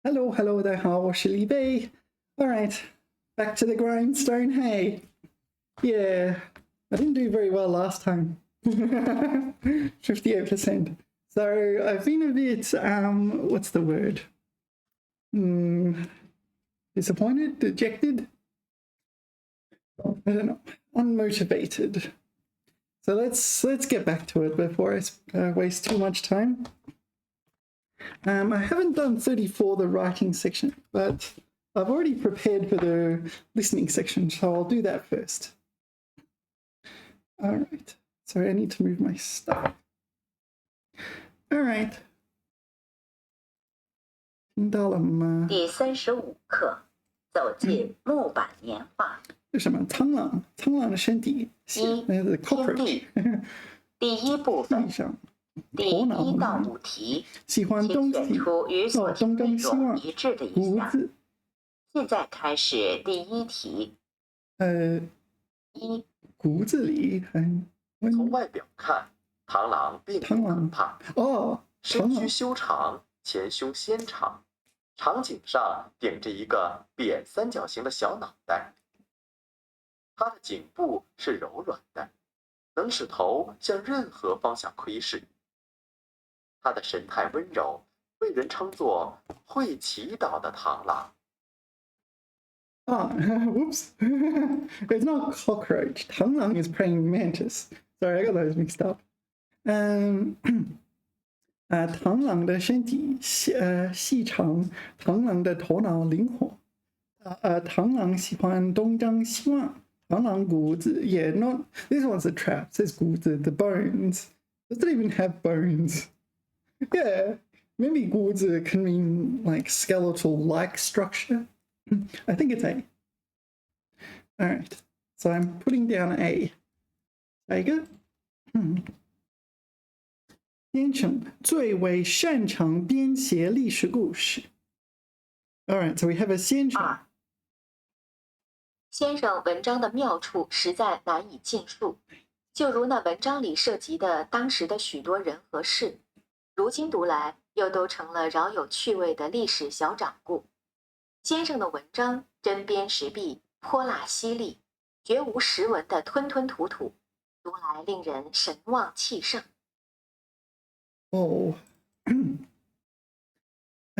Hello, hello, 大家好，我是李贝。All right, back to the grindstone. Hey, yeah, I didn't do very well last time. 58%. So I've been a bit, what's the word? Disappointed, dejected? I don't know, unmotivated. So let's get back to it before I waste too much time. I haven't done 34, the writing section, but I've already prepared for the listening section, so I'll do that first. All right, so I need to move my stuff. All right. 听到了吗？第35课，走进木板年画。是什么？苍狼，苍狼的身体。天地。第一部分。第1到5题，请选出与所听内容一致的一项。现在开始第1题。1，骨子里很。从外表看，螳螂并不可怕。身躯修长，前胸纤长，场景上顶着一个扁三角形的小脑袋。它的颈部是柔软的，能使头向任何方向窥视。它的神态温柔，被人称作会祈祷的螳螂。Whoops. It's not cockroach. 螳螂 is praying mantis. Sorry, I got those mixed up. 螳螂的身体细长，螳螂的头脑灵活。螳螂喜欢东张西望。螳螂骨子 yeah, not this one's a trap. It says 骨子 the bones. Doesn't even have bones. Yeah, maybe 骨子 can mean like skeletal-like structure. I think it's A. All right, so I'm putting down A. Very good. 先生最为擅长编写历史故事。All right, so we have a 先生。先生文章的妙处实在难以尽述，就如那文章里涉及的当时的许多人和事，如今读来又都成了饶有趣味的历史小掌故。先生的文章针砭时弊，泼辣犀利，绝无实文的吞吞吐吐，读来令人神忘气盛。Oh, I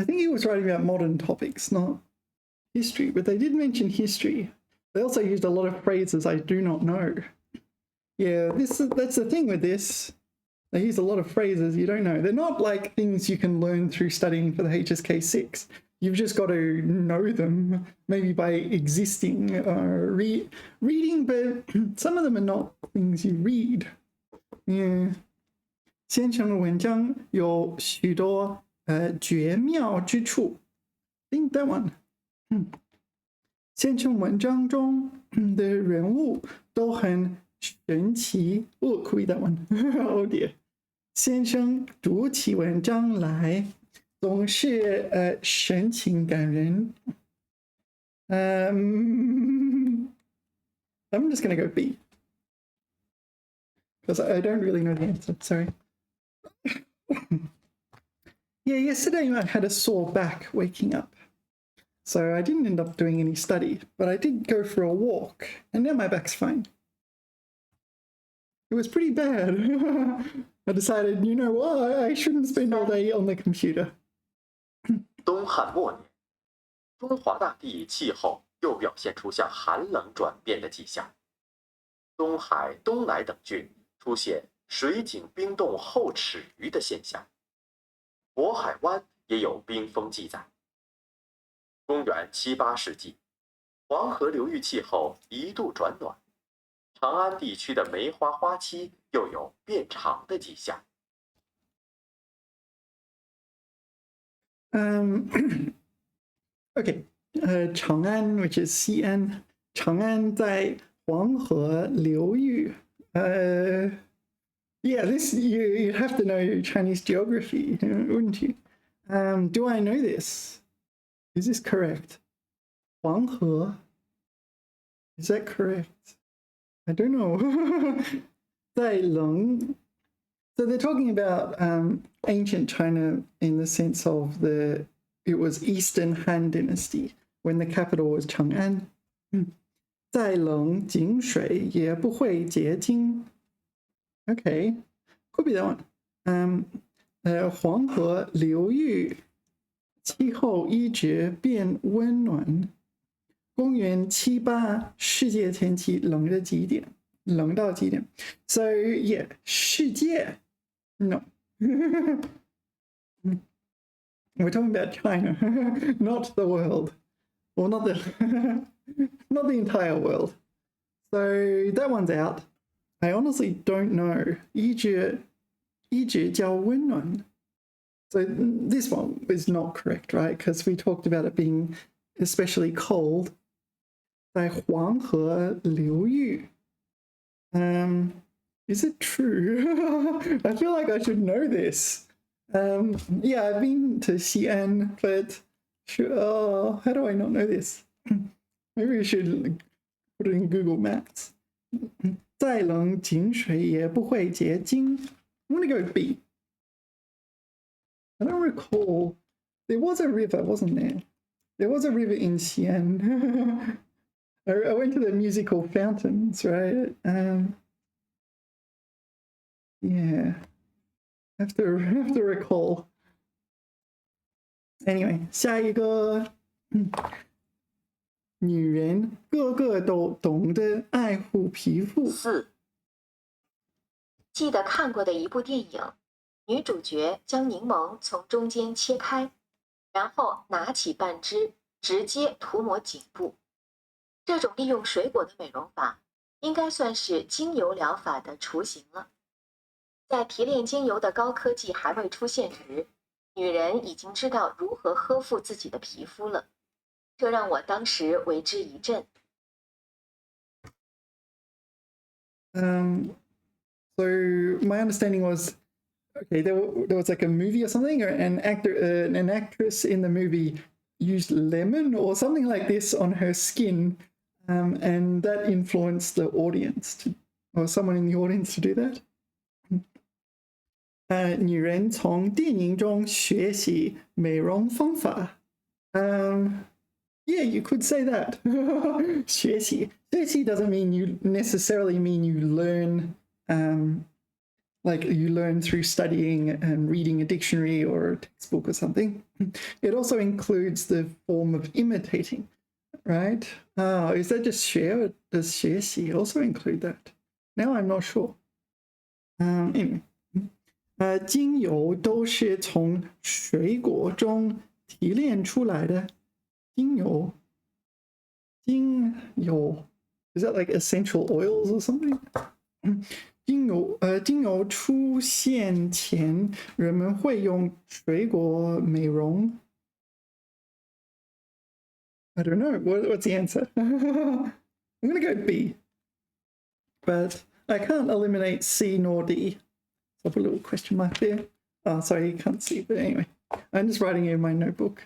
think he was writing about modern topics, not history, but they did mention history. They also used a lot of phrases I do not know. Yeah, that's the thing with this. They use a lot of phrases you don't know. They're not like things you can learn through studying for the HSK6. You've just got to know them, maybe by existing or reading, but some of them are not things you read. Yeah. 先生的文章有许多绝妙之处。I think that one. 先生文章中的人物都很神奇。Oh, could be that one. Oh dear. 先生读起文章来总是神情感人。I'm just going to go B. Because I don't really know the answer. Sorry. Yeah, yesterday I had a sore back waking up. So I didn't end up doing any study, but I did go for a walk, and now my back's fine. It was pretty bad. I decided, you know what, I shouldn't spend all day on the computer. 东汉末年，中华大地气候又表现出向寒冷转变的迹象。东海、东乃等郡出现水井冰冻后尺余的现象，渤海湾也有冰封记载。公元7、8世纪，黄河流域气候一度转暖，长安地区的梅花花期又有变长的迹象。Okay, Chang'an, which is Xi'an. Chang'an 在黄河流域。Yeah, this you'd have to know Chinese geography, wouldn't you? Do I know this? Is this correct? 黄河. Is that correct? I don't know. 在冷. So they're talking about ancient China in the sense of the it was Eastern Han Dynasty when the capital was Chang'an. 再冷井水也不会结晶. Okay, could be that one. 黄河流域气候一直变温暖。公元78世界天气冷到极点。So yeah, 世界 no. We're talking about China, not the world. Well, not the not the entire world. So that one's out. I honestly don't know. 一直叫温暖. So this one is not correct, right? Because we talked about it being especially cold. 在黄河流域. Is it true? I feel like I should know this. Yeah, I've been to Xi'an, but how do I not know this? Maybe we should put it in Google Maps. 再冷井水也不会结晶. I'm gonna go B. I don't recall. There was a river, wasn't there? There was a river in Xi'an. I went to the musical fountains, right? Yeah. Have to recall. Anyway, 下一个。女人个个都懂得爱护皮肤。4. 记得看过的一部电影，女主角将柠檬从中间切开，然后拿起半支，直接涂抹颈部。这种利用水果的美容法，应该算是精油疗法的雏形了。在提炼精油的高科技还未出现时，女人已经知道如何呵护自己的皮肤了。这让我当时为之一振。So my understanding was, okay, there was like a movie or something, or an actress in the movie used lemon or something like this on her skin, and that influenced the audience or someone in the audience to do that. 女人从电影中学习美容方法。Yeah, you could say that. 学习 doesn't mean you necessarily mean you learn, like you learn through studying and reading a dictionary or a textbook or something. It also includes the form of imitating, right? Is that just 学 or does 学习 also include that? Now I'm not sure. Anyway. 精油都是从水果中提炼出来的。精油 is that like essential oils or something? 精油出现前，人们会用水果美容。I don't know. What's the answer? I'm gonna go B, but I can't eliminate C nor D. I'll put a little question mark there. Oh, sorry, you can't see, but anyway, I'm just writing in my notebook.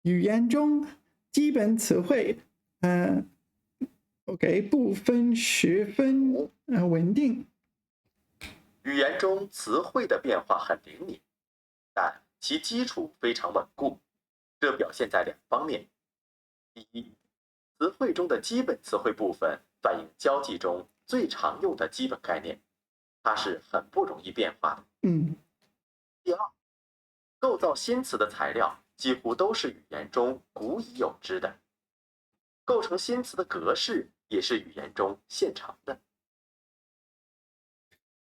语言中基本词汇，OK， 不分十分稳定。语言中词汇的变化很灵敏，但其基础非常稳固。这表现在2方面：第一，词汇中的基本词汇部分反映交际中最常用的基本概念，它是很不容易变化的。第二，构造新词的材料几乎都是语言中古已有之的，构成新词的格式也是语言中现成的。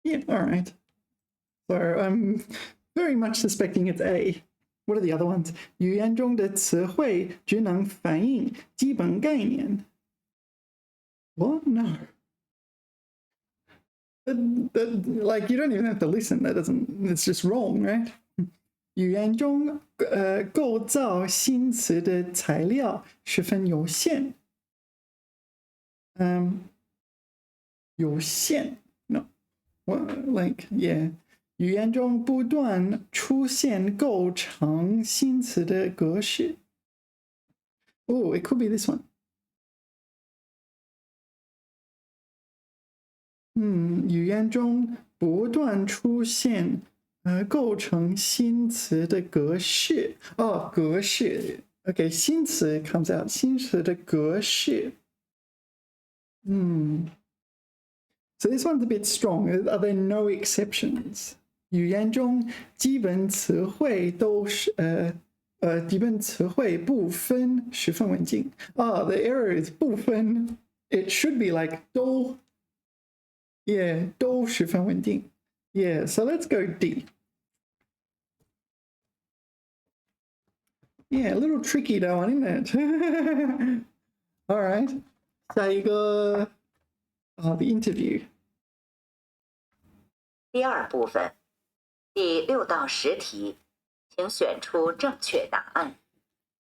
Yeah, all right. So I'm very much suspecting it's A. What are the other ones? 语言中的词汇只能反映基本概念。What? No. Like you don't even have to listen. It's just wrong, right? 语言中构造新词的材料十分有限。有限 No. Like yeah. 语言中不断出现构成新词的格式。Oh, it could be this one. 语言中不断出现构成新词的格式。哦，格式。Okay, 新词 comes out. 新词的格式。So this one's a bit strong. Are there no exceptions? 语言中基本词汇都是基本词汇不分十分文静。The error is 不分。It should be like 都。Yeah, 都十分稳定。Yeah, so let's go D. Yeah, a little tricky that one, isn't it? All right. 下一个the interview. 第二部分，第6到10题，请选出正确答案。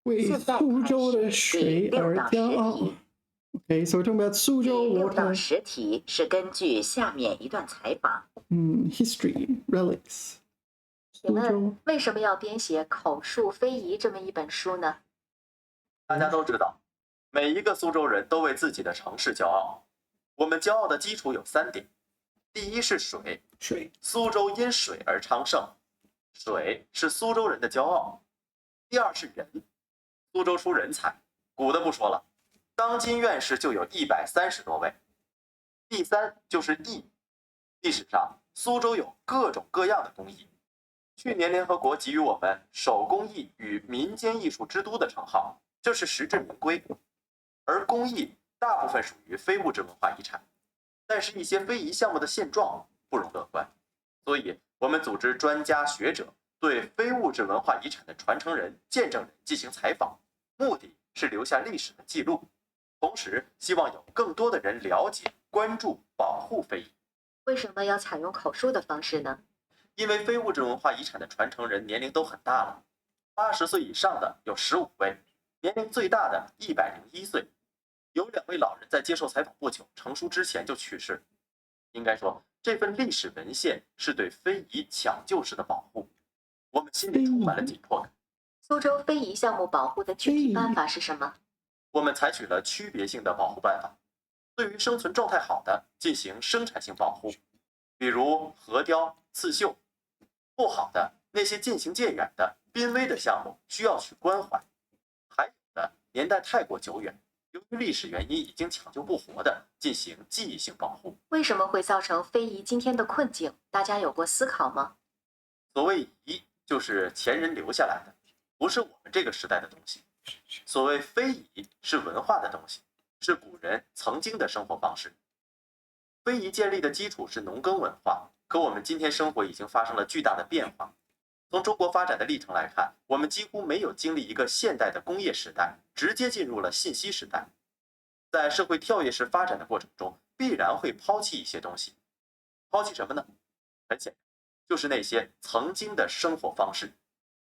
为苏州的水而骄傲。Okay, so we're talking about 苏州 water. 6到10题是根据下面一段采访。History, relics. 请问为什么要编写《口述非遗》这么一本书呢？大家都知道，每一个苏州人都为自己的城市骄傲。我们骄傲的基础有3点：第一是水，苏州因水而昌盛，水是苏州人的骄傲；第二是人，苏州出人才，古的不说了，当今院士就有130多位；第3就是艺，历史上苏州有各种各样的工艺。去年联合国给予我们手工艺与民间艺术之都的称号，这是实至名归。而工艺大部分属于非物质文化遗产，但是一些非遗项目的现状不容乐观，所以我们组织专家学者对非物质文化遗产的传承人、见证人进行采访，目的是留下历史的记录，同时希望有更多的人了解、关注、保护非遗。为什么要采用口述的方式呢？因为非物质文化遗产的传承人年龄都很大了，80岁以上的有15位，年龄最大的101岁。有2位老人在接受采访不久，成书之前就去世。应该说，这份历史文献是对非遗抢救式的保护，我们心里充满了紧迫感。苏州非遗项目保护的具体办法是什么？我们采取了区别性的保护办法，对于生存状态好的进行生产性保护，比如河雕、刺绣；不好的那些渐行渐远的濒危的项目需要去关怀，还有的年代太过久远，由于历史原因已经抢救不活的进行记忆性保护。为什么会造成非遗今天的困境？大家有过思考吗？所谓遗，就是前人留下来的，不是我们这个时代的东西。所谓非遗，是文化的东西，是古人曾经的生活方式。非遗建立的基础是农耕文化，可我们今天生活已经发生了巨大的变化。从中国发展的历程来看，我们几乎没有经历一个现代的工业时代，直接进入了信息时代。在社会跳跃式发展的过程中，必然会抛弃一些东西。抛弃什么呢？很显然，就是那些曾经的生活方式。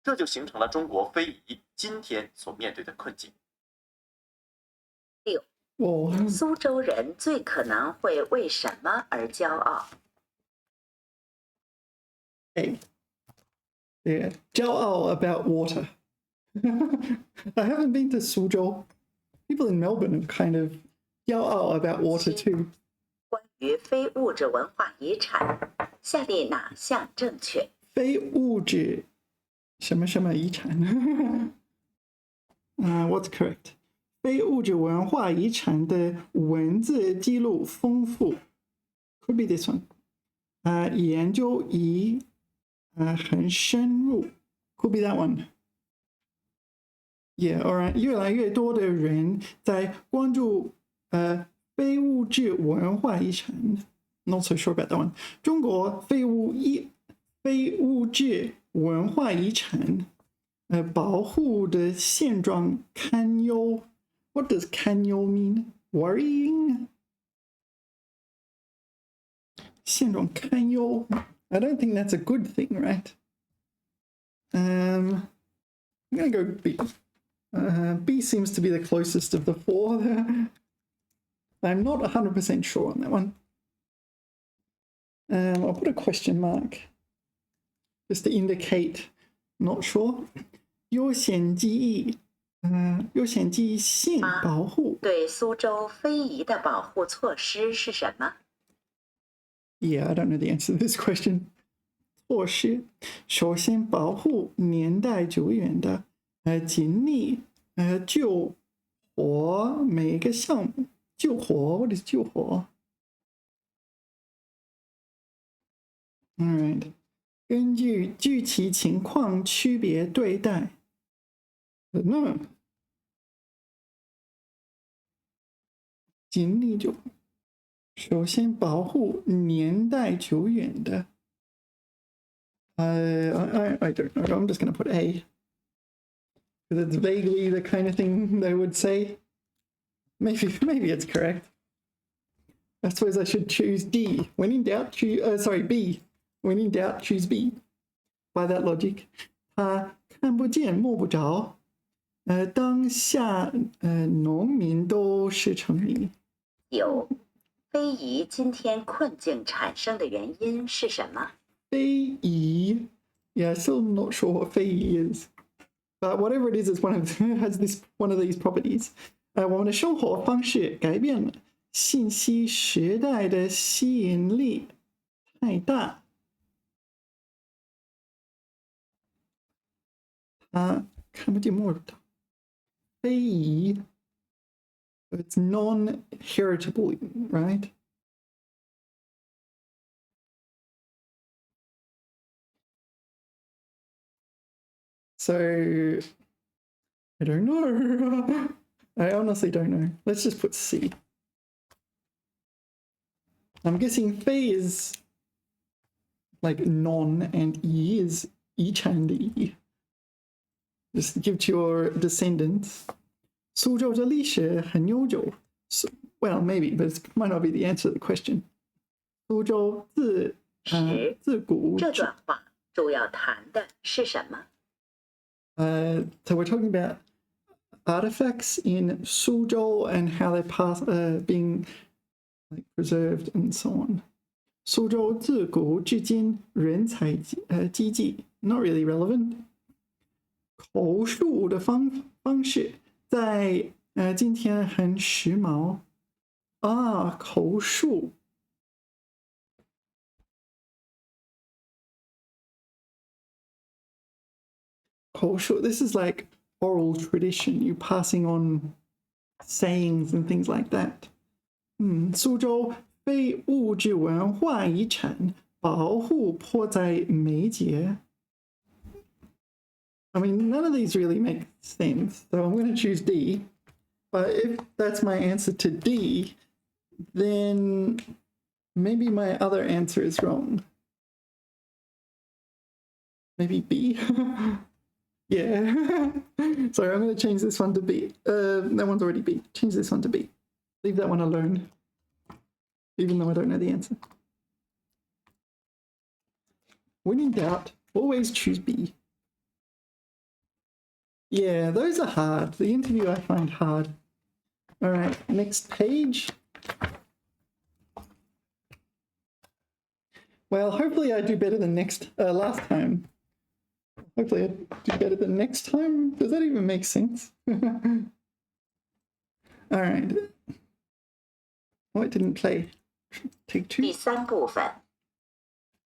这就形成了中国非遗今天所面对的困境。6. 苏州人最可能会为什么而骄傲？ A. Yeah, 骄傲 about water. I haven't been to Suzhou. People in Melbourne have kind of 骄傲 about water too. 关于非物质文化遗产，下列哪项正确？非物质什么什么遗产？What's correct? 非物质文化遗产的文字记录丰富 ，could be this one. 研究仪很深入 ，could be that one. Yeah, alright. 越来越多的人在关注非物质文化遗产。Not so sure about that one. 中国非物质文化遗产保护的现状堪忧。What does 堪忧 mean? Worrying? 现状堪忧 I don't think that's a good thing, right? I'm going to go B. B seems to be the closest of the 4 there. I'm not 100% sure on that one. I'll put a question mark just to indicate not sure. 优先记忆性保护。对苏州非遗的保护措施是什么？ Yeah, I don't know the answer to this question. 措施，首先保护年代久远的尽力救活每个项目。救活，what is 救活 ？All right， 根据具体情况区别对待。那尽力就首先保护年代久远的。I don't know. I'm just going to put A because it's vaguely the kind of thing they would say. Maybe it's correct. I suppose I should choose D. When in doubt, choose. Sorry, B. When in doubt, choose B. By that logic, 他看不见摸不着。当下农民都是城民。9. 非遗今天困境产生的原因是什么？非遗 Yeah, still not sure what 非遗 is. But whatever it is, it's one of these properties. 我们的生活方式改变了，信息时代的吸引力太大。看不见摸不到。非遗 It's non-heritable, right? So, I don't know. I honestly don't know. Let's just put C. I'm guessing Fei is like non and E is 遗产的遗. Just give to your descendants. 苏州的历史很悠久. Well, maybe, but it might not be the answer to the question. 苏州自古这段话主要谈的是什么？ So we're talking about artifacts in Suzhou and how they're being like preserved and so on. 苏州自古至今人才济济 not really relevant. 口述的方式在今天很时髦啊，口述。口述 This is like oral tradition. You passing on sayings and things like that. 苏州非物质文化遗产保护迫在眉睫。I mean, none of these really make sense, so I'm going to choose D. But if that's my answer to D, then maybe my other answer is wrong. Maybe B. Yeah. Sorry, I'm going to change this one to B. That one's already B. Change this one to B. Leave that one alone, even though I don't know the answer. When in doubt, always choose B. Yeah, those are hard. The interview I find hard. All right, next page. Well, hopefully I do better than last time. Hopefully I do better than next time. Does that even make sense? All right. Oh, it didn't play. Take 2. 第3部分，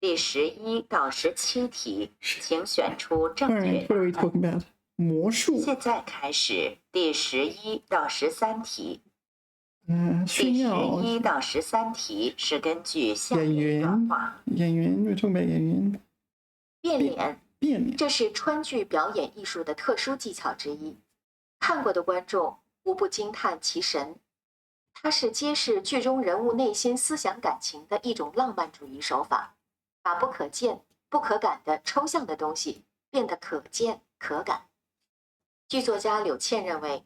第11到17题，请选出正 All 确 right, what are we 答案。 talking about? 魔术。现在开始第11到13题。第炫耀。11到13题是根据下面一段话。演员 we're talking about 演员。变脸，变脸。这是川剧表演艺术的特殊技巧之一，看过的观众无不惊叹其神。它是揭示剧中人物内心思想感情的一种浪漫主义手法，把不可见、不可感的抽象的东西变得可见可感。剧作家柳倩认为，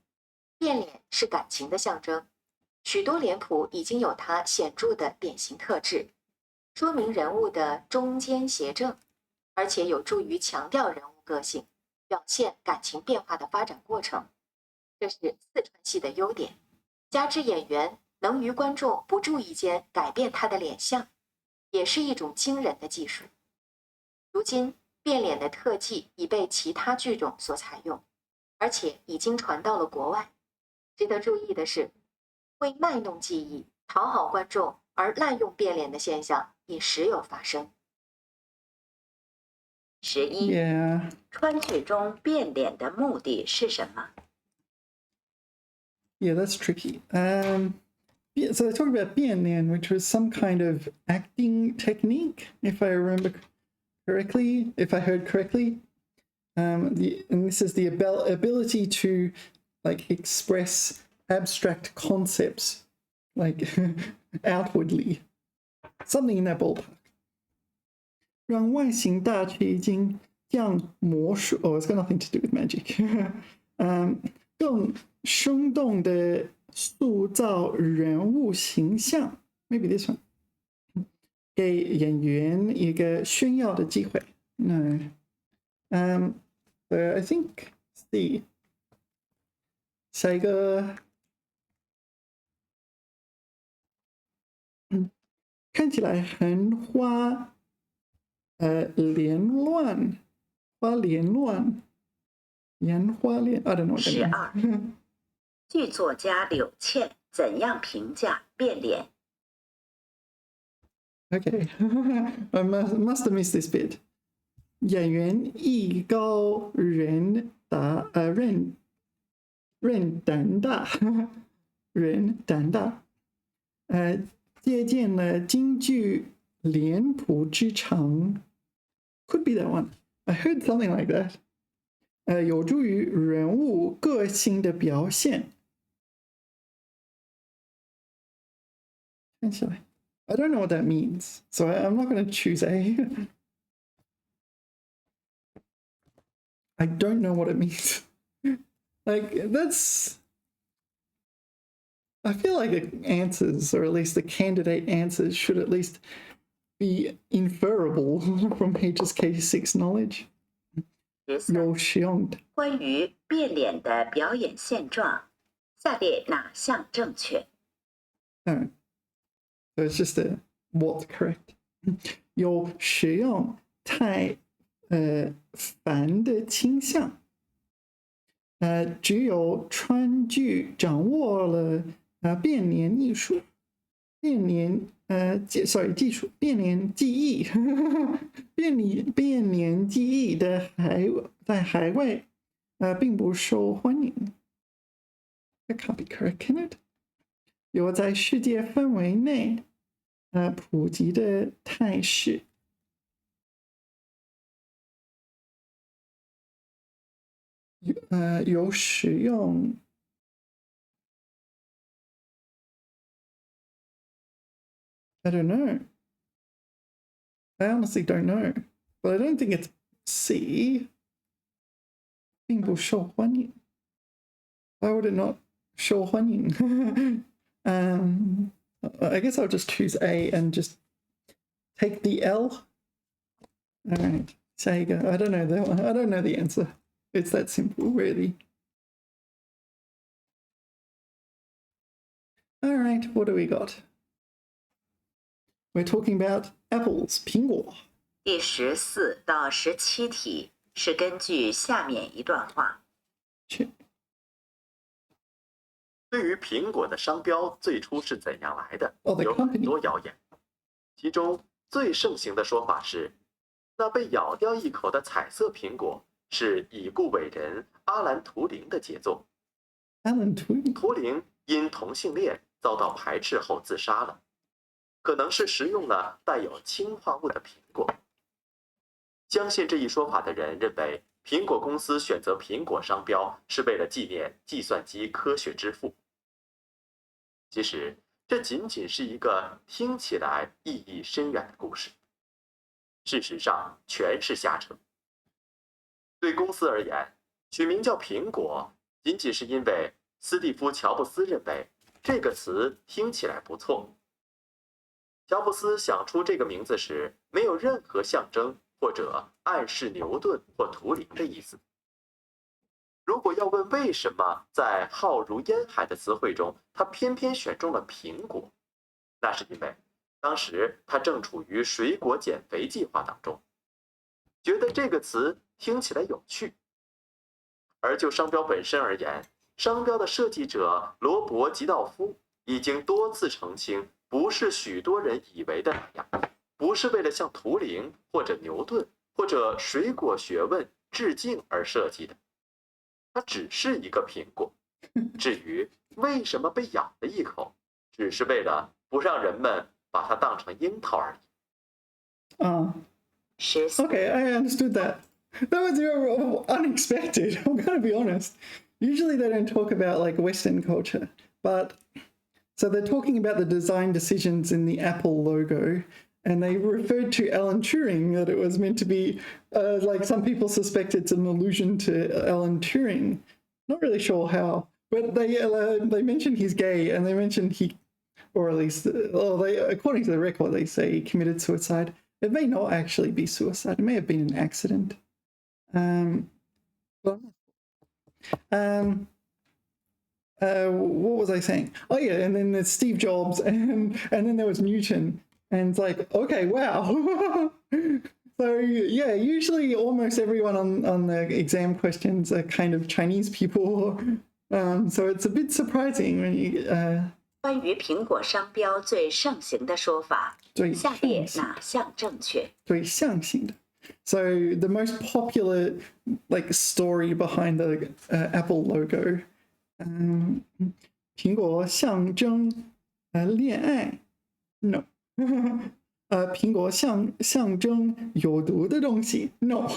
变脸是感情的象征，许多脸谱已经有它显著的典型特质，说明人物的中间邪正，而且有助于强调人物个性，表现感情变化的发展过程。这是四川戏的优点，加之演员能于观众不注意间改变他的脸相，也是一种惊人的技术。如今变脸的特技已被其他剧种所采用，而且已经传到了国外。值得注意的是，为卖弄技艺、讨好观众而滥用变脸的现象也时有发生。11， Yeah. 川剧中变脸的目的是什么？ Yeah, that's tricky. Yeah, so they talk about 变脸, which was some kind of acting technique, if I remember correctly, if I heard correctly. And this is the ability to like express abstract concepts, like outwardly, something in that ballpark. 让外形大吃一惊，将魔术 Oh, it's got nothing to do with magic. 更生动的塑造人物形象 Maybe this one. 给演员一个炫耀的机会 No. I think C. 下一个看起来很花连乱花连乱烟花连 I don't know what that means. 12，剧作家柳倩怎样评价变脸？ Okay. I must have missed this bit. 演员艺高人胆大人胆大借鉴了京剧脸谱之长 Could be that one. I heard something like that. 有助于人物个性的表现看起来 I don't know what that means, so I'm not going to choose A. I don't know what it means. Like, that's... I feel like the answers, or at least the candidate answers, should at least be inferable from HSK6 knowledge. 13，有使用的关于变脸的表演现状，下列哪项正确？ So it's just a what correct. 有使用太繁的倾向。只有川剧掌握了变脸艺术，变脸技术，变脸技艺，变脸技艺在海外并不受欢迎。That can't be correct, can it? 有在世界范围内普及的态势。有使用I don't know. I honestly don't know. But I don't think it's C. 并不受欢迎。Why would it not 受欢迎？I guess I'll just choose A and just take the L. All right. 下一个 I don't know that one. I don't know the answer. It's that simple, really. All right, what do we got? We're talking about apples, 苹果。第14到17题是根据下面一段话。对于苹果的商标最初是怎样来的， Oh, the 有很 company. 多谣言。其中最盛行的说法是，那被咬掉一口的彩色苹果是已故伟人阿兰·图灵的杰作。 Alan Turing. 图灵因同性恋遭到排斥后自杀了，可能是食用了带有氰化物的苹果。相信这一说法的人认为，苹果公司选择苹果商标是为了纪念计算机科学之父。其实，这仅仅是一个听起来意义深远的故事，事实上全是瞎扯。对公司而言，取名叫苹果，仅仅是因为斯蒂夫·乔布斯认为这个词听起来不错。乔布斯想出这个名字时，没有任何象征或者暗示牛顿或图灵的意思。如果要问为什么在浩如烟海的词汇中，他偏偏选中了苹果，那是因为当时他正处于水果减肥计划当中，觉得这个词听起来有趣。而就商标本身而言，商标的设计者罗伯·吉道夫已经多次澄清，不是许多人以为的那样，不是为了像图灵或者牛顿或或者水果学问致敬而设计的。它只是一个苹果。至于为什么被咬了一口，只是为了不让人们把它当成樱桃而已。Okay, I understood that. That was unexpected. I'm gonna be honest. Usually they don't talk about like Western culture, but so they're talking about the design decisions in the Apple logo, and they referred to Alan Turing, that it was meant to be like some people suspect it's an allusion to Alan Turing. Not really sure how, but they mentioned he's gay, and they mentioned he, or at least, according to the record, they say he committed suicide. It may not actually be suicide. It may have been an accident. What was I saying? Oh yeah, and then there's Steve Jobs, and then there was Newton, and it's like, okay, wow. So yeah, usually almost everyone on the exam questions are kind of Chinese people, so it's a bit surprising when you. 关于苹果商标最盛行的说法，下列哪项正确？最象形的。So the most popular like story behind the Apple logo, 苹果象征恋爱 ，no 。苹果象征有毒的东西 ，no 。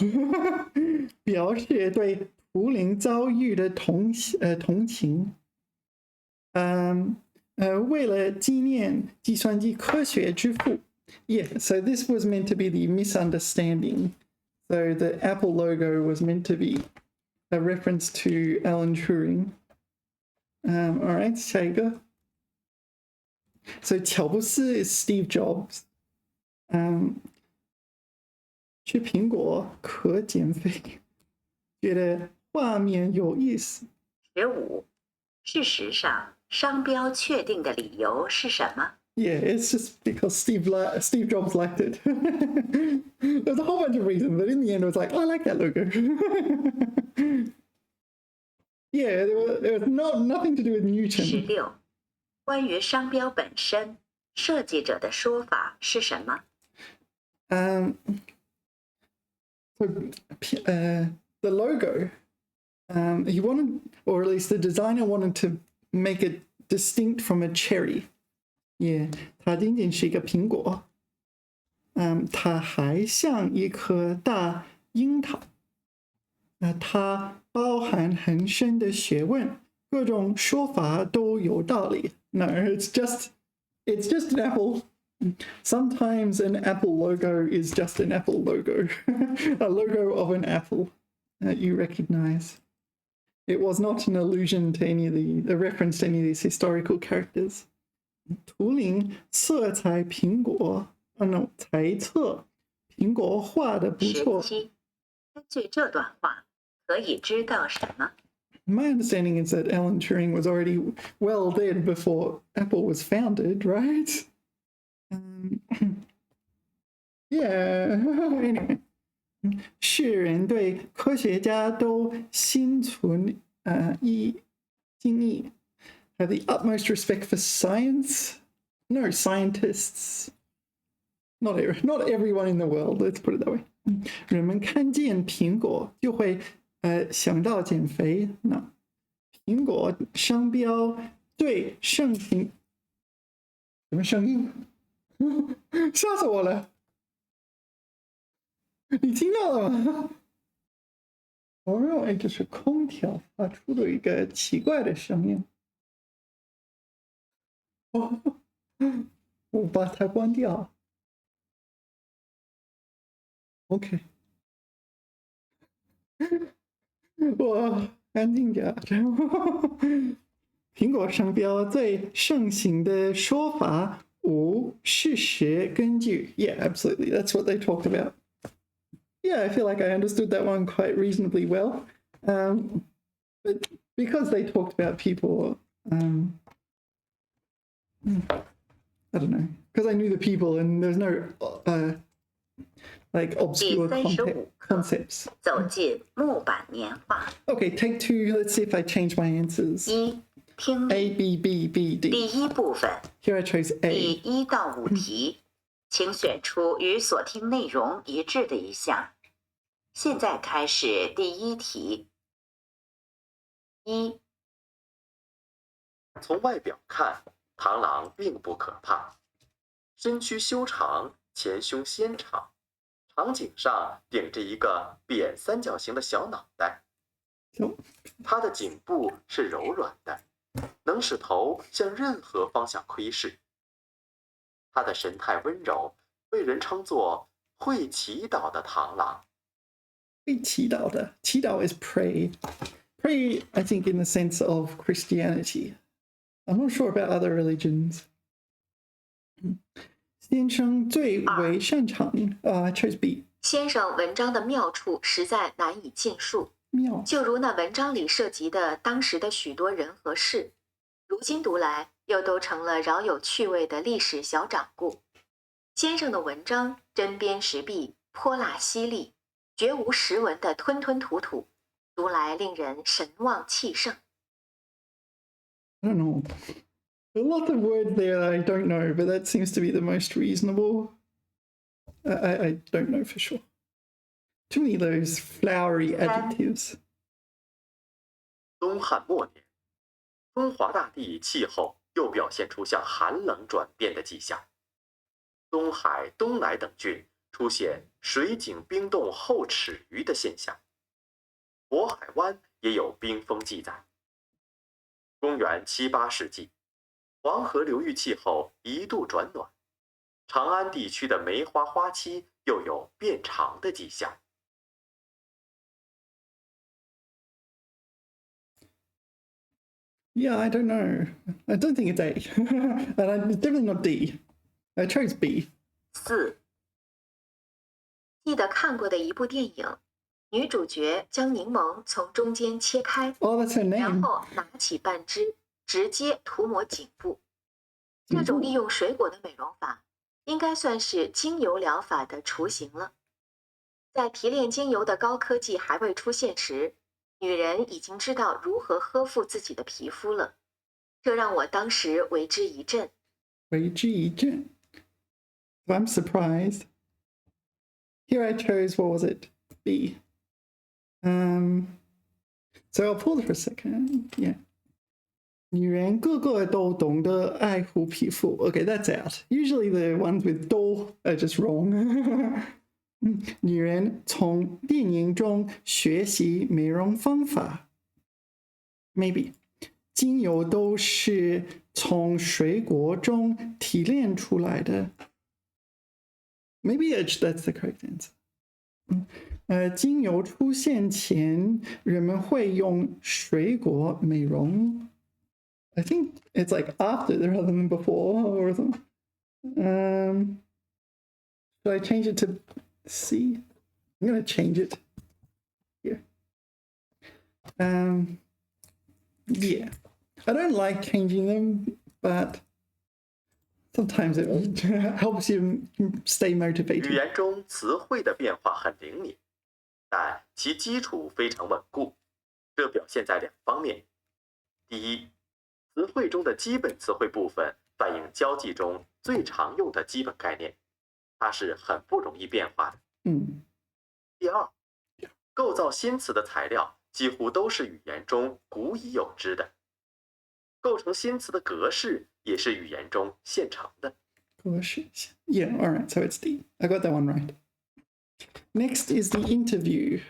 表示对图灵遭遇的同情。为了纪念计算机科学之父。Yeah, so this was meant to be the misunderstanding. So the Apple logo was meant to be a reference to Alan Turing. All right, 下一个。So 乔布斯 is Steve Jobs. 吃苹果可减肥，觉得画面有意思。15. 事实上，商标确定的理由是什么？ Yeah, it's just because Steve Jobs liked it. There's a whole bunch of reasons, but in the end, it was like, I like that logo. Yeah, there was nothing to do with Newton. 16. 关于商标本身，设计者的说法是什么？ The logo, he wanted, or at least the designer wanted to make it distinct from a cherry. Yeah, 它仅仅是一个苹果。它还像一颗大樱桃。它包含很深的学问，各种说法都有道理。No, it's just an apple. Sometimes an Apple logo is just an Apple logo, a logo of an apple that you recognize. It was not an allusion to a reference to any of these historical characters. 图灵色彩苹果，no， 猜测苹果画的不错。17. 根据这段话，可以知道什么？ My understanding is that Alan Turing was already well dead before Apple was founded, right? Yeah. Anyway, 世人对科学家都心存敬意 have the utmost respect for science. No, scientists. Not everyone in the world. Let's put it that way. 人们看见苹果就会想到减肥。那苹果商标最盛行。什么声音？吓死我了！你听到了吗？我认为这是空调发出的一个奇怪的声音。我把它关掉。OK， 我安静点。苹果商标最盛行的说法无事实根据。Yeah, absolutely. That's what they talked about. Yeah, I feel like I understood that one quite reasonably well. But because they talked about people, I don't know, because I knew the people and there's no like obscure concepts. 走进木板年画。 Okay, take 2. Let's see if I change my answers. 1. 听 A, 力 B, B, B, 第 D. 一部分 Here I chose 第 A. 1到5题，请选出与所听内容一致的一项。现在开始第一题。一、从外表看，螳螂并不可怕，身躯修长，前胸纤长，长颈上顶着一个扁三角形的小脑袋。它的颈部是柔软的，能使头向任何方向窥视。它的神态温柔，被人称作会祈祷的螳螂。会祈祷的，祈祷 is pray. Pray, I think, in the sense of Christianity. I'm not sure about other religions. 先生最为擅长I chose B. 先生文章的妙处实在难以尽述，妙，就如那文章里涉及的当时的许多人和事，如今读来又都成了饶有趣味的历史小掌故。先生的文章针砭时弊，泼辣犀利，绝无实文的吞吞吐吐，读来令人神忘气盛。I don't know. A lot of words there I don't know, but that seems to be the most reasonable. I don't know for sure. Too many of those flowery adjectives. 东汉末年，中华大地气候又表现出向寒冷转变的迹象。东海、东莱等郡出现水井冰冻后尺余的现象，渤海湾也有冰封记载。公元7、8世纪，黄河流域气候一度转暖，长安地区的梅花花期又有变长的迹象。Yeah, I don't know. I don't think it's A. And it's definitely not D. I chose B. 4、记得看过的一部电影，女主角将柠檬从中间切开， Oh, that's her 然 name. 后拿起半支，直接涂抹颈部。这种利用水果的美容法，应该算是精油疗法的雏形了。在提炼精油的高科技还未出现时，女人已经知道如何呵护自己的皮肤了，这让我当时为之一振。为之一振. I'm surprised. Here I chose, what was it? B. So I'll pause for a second. Yeah. 女人个个都懂得爱护皮肤. Okay, that's out. Usually the ones with 都 are just wrong. 女人从电影中学习美容方法. Maybe. 精油都是从水果中提炼出来的. Maybe that's the correct answer. 精油出现前，人们会用水果美容. I think it's like after rather than before or something. Should I change it to C? I'm going to change it here. Yeah. I don't like changing them, but sometimes it helps you stay 语 motivated. 言中词汇的变化很灵敏，但其基础非常稳固，这表现在2方面。第一，词汇中的基本词汇部分反映交际中最常用的基本概念，它是很不容易变化的。第二，构造新词的材料几乎都是语言中古已有之的，构成新词的格式也是语言中现成的。Yeah, all right, so it's D. I got that one right. Next is the interview,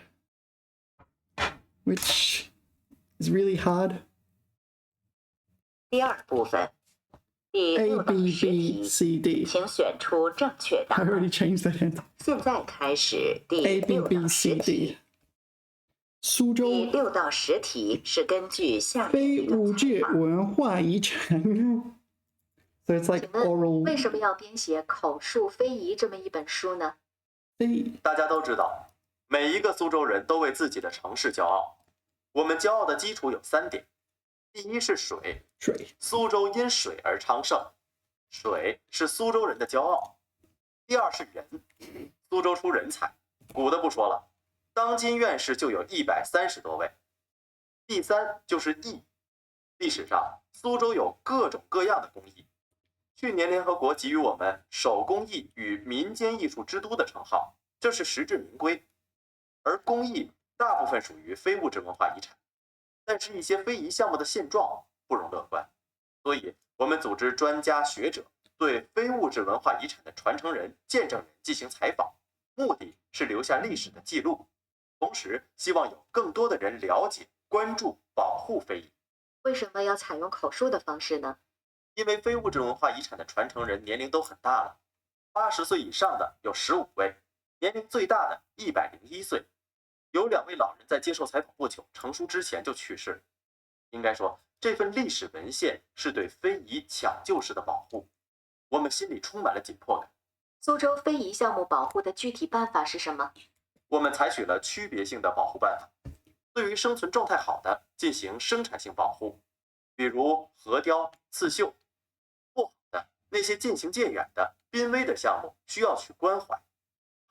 which is really hard. 第2部分，第 A, 6到 B, 10 B, 题， C, D. 请选出正确答 I 案。 already changed that answer. 现在开始第 A, B, 6 B, 到 C, 10 D. 题。苏州第6到10题是根据下面非一个物质采访。文化遗产. So it's like 请问 oral. 为什么要编写《口述非遗》这么一本书呢？大家都知道，每一个苏州人都为自己的城市骄傲。我们骄傲的基础有3点：第一是水，苏州因水而昌盛，水是苏州人的骄傲；第二是人，苏州出人才，古的不说了，当今院士就有130多位；第三就是艺，历史上苏州有各种各样的工艺。去年联合国给予我们手工艺与民间艺术之都的称号，这是实至名归。而工艺大部分属于非物质文化遗产，但是一些非遗项目的现状不容乐观，所以我们组织专家学者对非物质文化遗产的传承人、见证人进行采访，目的是留下历史的记录，同时希望有更多的人了解、关注、保护非遗。为什么要采用口述的方式呢？因为非物质文化遗产的传承人年龄都很大了，80岁以上的有15位，年龄最大的101岁。有2位老人在接受采访不久，成书之前就去世。应该说，这份历史文献是对非遗抢救式的保护，我们心里充满了紧迫感。苏州非遗项目保护的具体办法是什么？我们采取了区别性的保护办法，对于生存状态好的进行生产性保护，比如核雕、刺绣；不好的那些渐行渐远的濒危的项目需要去关怀，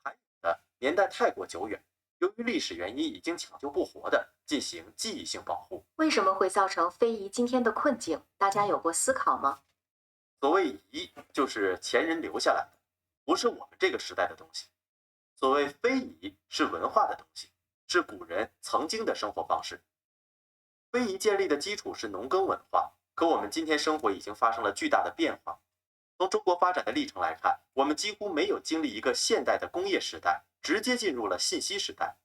还有的年代太过久远，由于历史原因已经抢救不活的，进行记忆性保护。为什么会造成非遗今天的困境？大家有过思考吗？所谓遗，就是前人留下来的，不是我们这个时代的东西。所谓非遗，是文化的东西，是古人曾经的生活方式。非遗建立的基础是农耕文化，可我们今天生活已经发生了巨大的变化。从中国发展的历程来看，我们几乎没有经历一个现代的工业时代，直接进入了信息时代。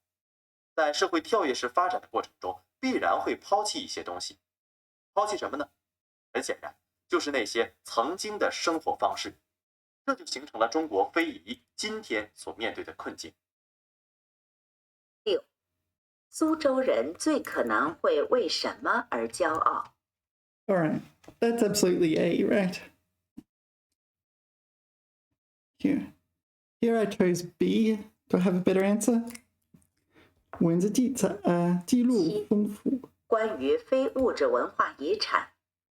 在社会跳跃式发展的过程中，必然会抛弃一些东西。抛弃什么呢？很显然，就是那些曾经的生活方式。这就形成了中国非遗今天所面对的困境。6. 苏州人最可能会为什么而骄傲？ All right, that's absolutely A, right? Here I chose B. Do I have a better answer? 文字记录丰富。关于非物质文化遗产，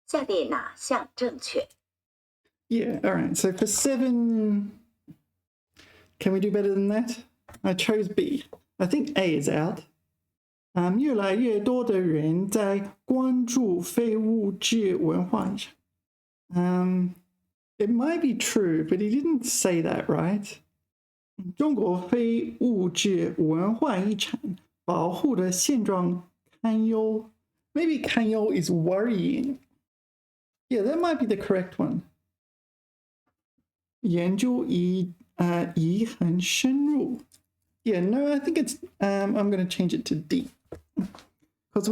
下列哪项正确？ Yeah, all right. So for 7, can we do better than that? I chose B. I think A is out. 越来越多的人在关注非物质文化遗产。It might be true, but he didn't say that, right? 中国非物质文化遗产保护的现状堪忧。Maybe 堪忧 is worrying. Yeah, that might be the correct one. 研究遗很深入。Yeah, no, I think it's, I'm going to change it to D. Because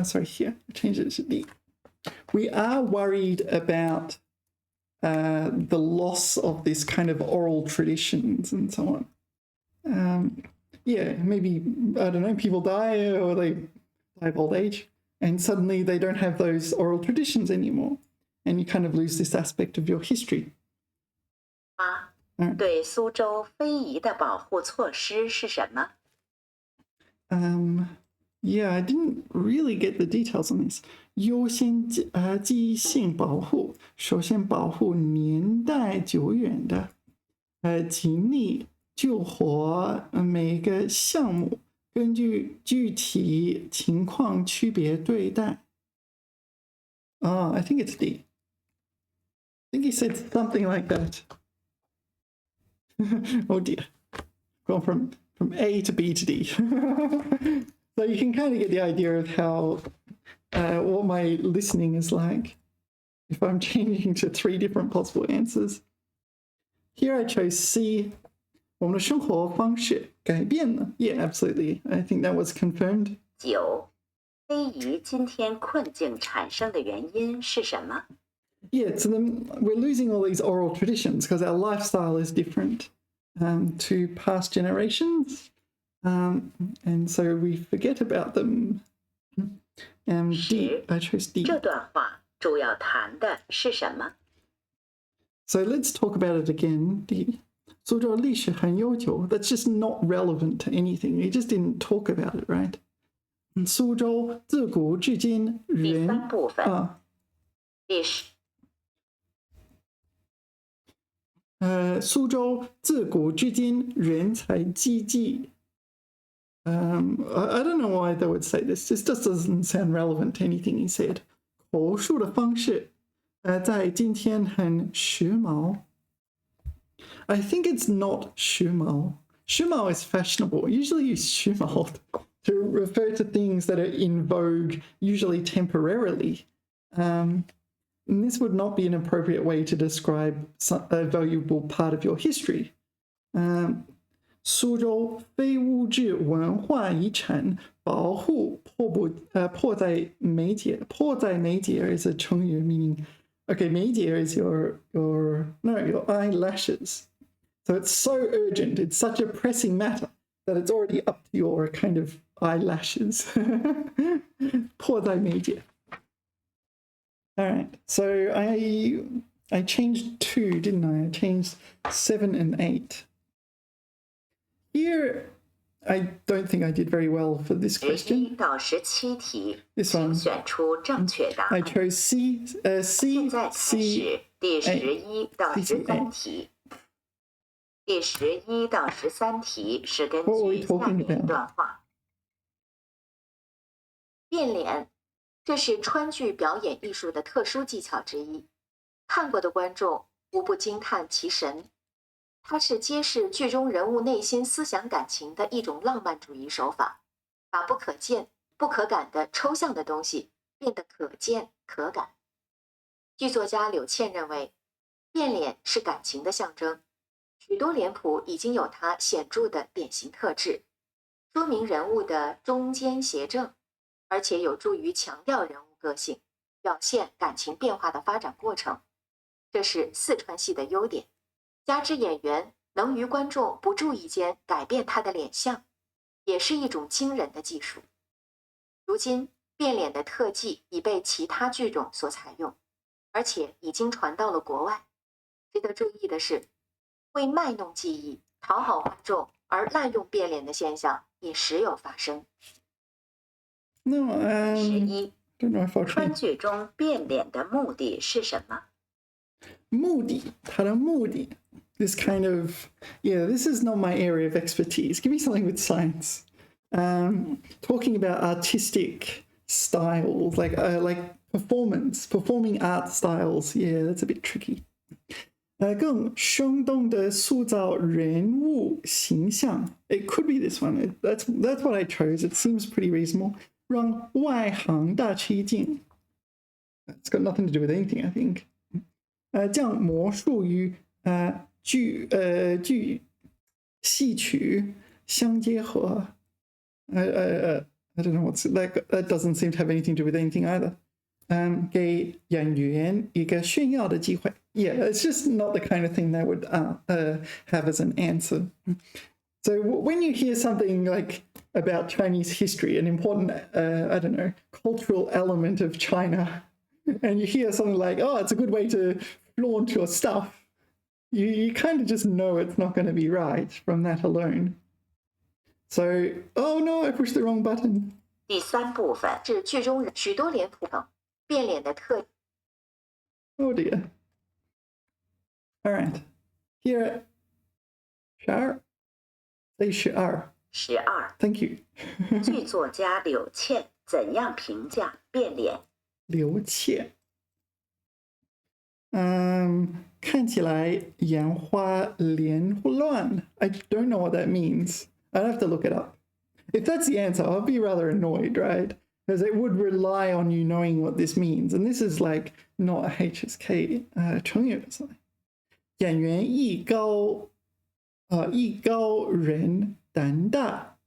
sorry, here, change it to D. We are worried about the loss of this kind of oral traditions and so on. Yeah, maybe, I don't know, people die or they die of old age and suddenly they don't have those oral traditions anymore. And you kind of lose this aspect of your history. 8. 对苏州非遗的保护措施是什么？ Yeah, I didn't really get the details on this. 优先记忆性保护，首先保护年代久远的，尽力救活每个项目，根据具体情况区别对待。I think it's D. I think he said something like that. Oh dear. Gone from A to B to D. So you can kind of get the idea of how what my listening is like if I'm changing to 3 different possible answers. Here I chose C. 我们的生活方式改变了。Yeah, absolutely. I think that was confirmed. 9. 非遗今天困境产生的原因是什么？ Yeah, so we're losing all these oral traditions because our lifestyle is different to past generations. And so we forget about them. D, I chose D. 这段话主要谈的是什么？ So let's talk about it again. D. 苏州历史很悠久. That's just not relevant to anything. We just didn't talk about it, right? 苏州自古至今人第3部分。历史。苏州自古至今人才济济。I don't know why they would say this. This just doesn't sound relevant to anything he said. 口述的方式，在今天很时髦。I think it's not 时髦.时髦 is fashionable. Usually use 时髦 to refer to things that are in vogue, usually temporarily. And this would not be an appropriate way to describe a valuable part of your history. 苏州非物质文化遗产保护迫在眉睫。迫在眉睫 is a 成语 meaning, okay, 眉睫 is your eyelashes. So it's so urgent, it's such a pressing matter that it's already up to your kind of eyelashes. 迫在眉睫. All right, so I changed 2, didn't I? I changed 7 and 8. Here, I don't think I did very well for this 11 question. 到17题， This 请 one. 选出正确答 I 案。 chose C, 现 C, 在开 C, 始第 A 11到 C, 13题。第11到13题是根 What were we 据下 talking 面一 about? 段话。变脸，这是川剧表演艺术的特殊技巧之一，看过的观众无不惊叹其神。它是揭示剧中人物内心思想感情的一种浪漫主义手法，把不可见、不可感的抽象的东西变得可见可感。剧作家柳倩认为，变脸是感情的象征，许多脸谱已经有它显著的典型特质，说明人物的中间邪正，而且有助于强调人物个性，表现感情变化的发展过程。这是四川戏的优点。加之演员能于观众不注意间改变他的脸相，也是一种惊人的技术。如今，变脸的特技已被其他剧种所采用，而且已经传到了国外。值得注意的是，为卖弄技艺、讨好观众而滥用变脸的现象也时有发生。No, 11 don't know if I'll 川 change. 剧中变脸的目的是什么？ Moody, 它的目的 this kind of, yeah, this is not my area of expertise. Give me something with science. Talking about artistic styles, like performing art styles. Yeah, that's a bit tricky. 更生动地塑造人物形象. It could be this one. That's what I chose. It seems pretty reasonable. 让外行大吃一惊. It's got nothing to do with anything, I think. 将魔术与戏曲相结合. I don't know what's that doesn't seem to have anything to do with anything either. 给演员一个炫耀的机会. Yeah, it's just not the kind of thing they would have as an answer. So when you hear something like about Chinese history, an important, I don't know, cultural element of China, and you hear something like, oh, it's a good way to flaunt your stuff, you kind of just know it's not going to be right from that alone. So, oh no, I pushed the wrong button. 第3部分是剧中许多脸谱等变脸的特 Oh dear. All right. Here, Shar. Say Shar. 12， Thank you. 剧作家柳倩怎样评价变脸？刘怯。看起来眼花连乱. I don't know what that means. I'd have to look it up. If that's the answer, I'll be rather annoyed, right? Because it would rely on you knowing what this means. And this is like not a HSK 成语. 演员艺高人胆大.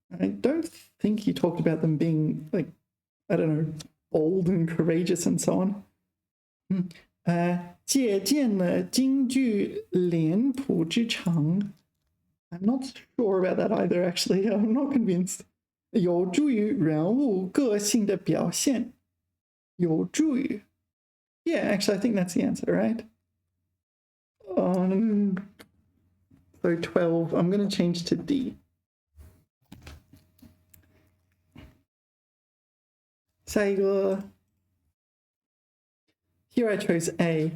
I don't think he talked about them being like, I don't know, bold and courageous and so on. 借鉴了京剧脸谱之长. I'm not sure about that either, actually. I'm not convinced. 有助于人物个性的表现. 有助于. Yeah, actually, I think that's the answer, right? So 12. I'm going to change to D. 下一个. Here I chose A.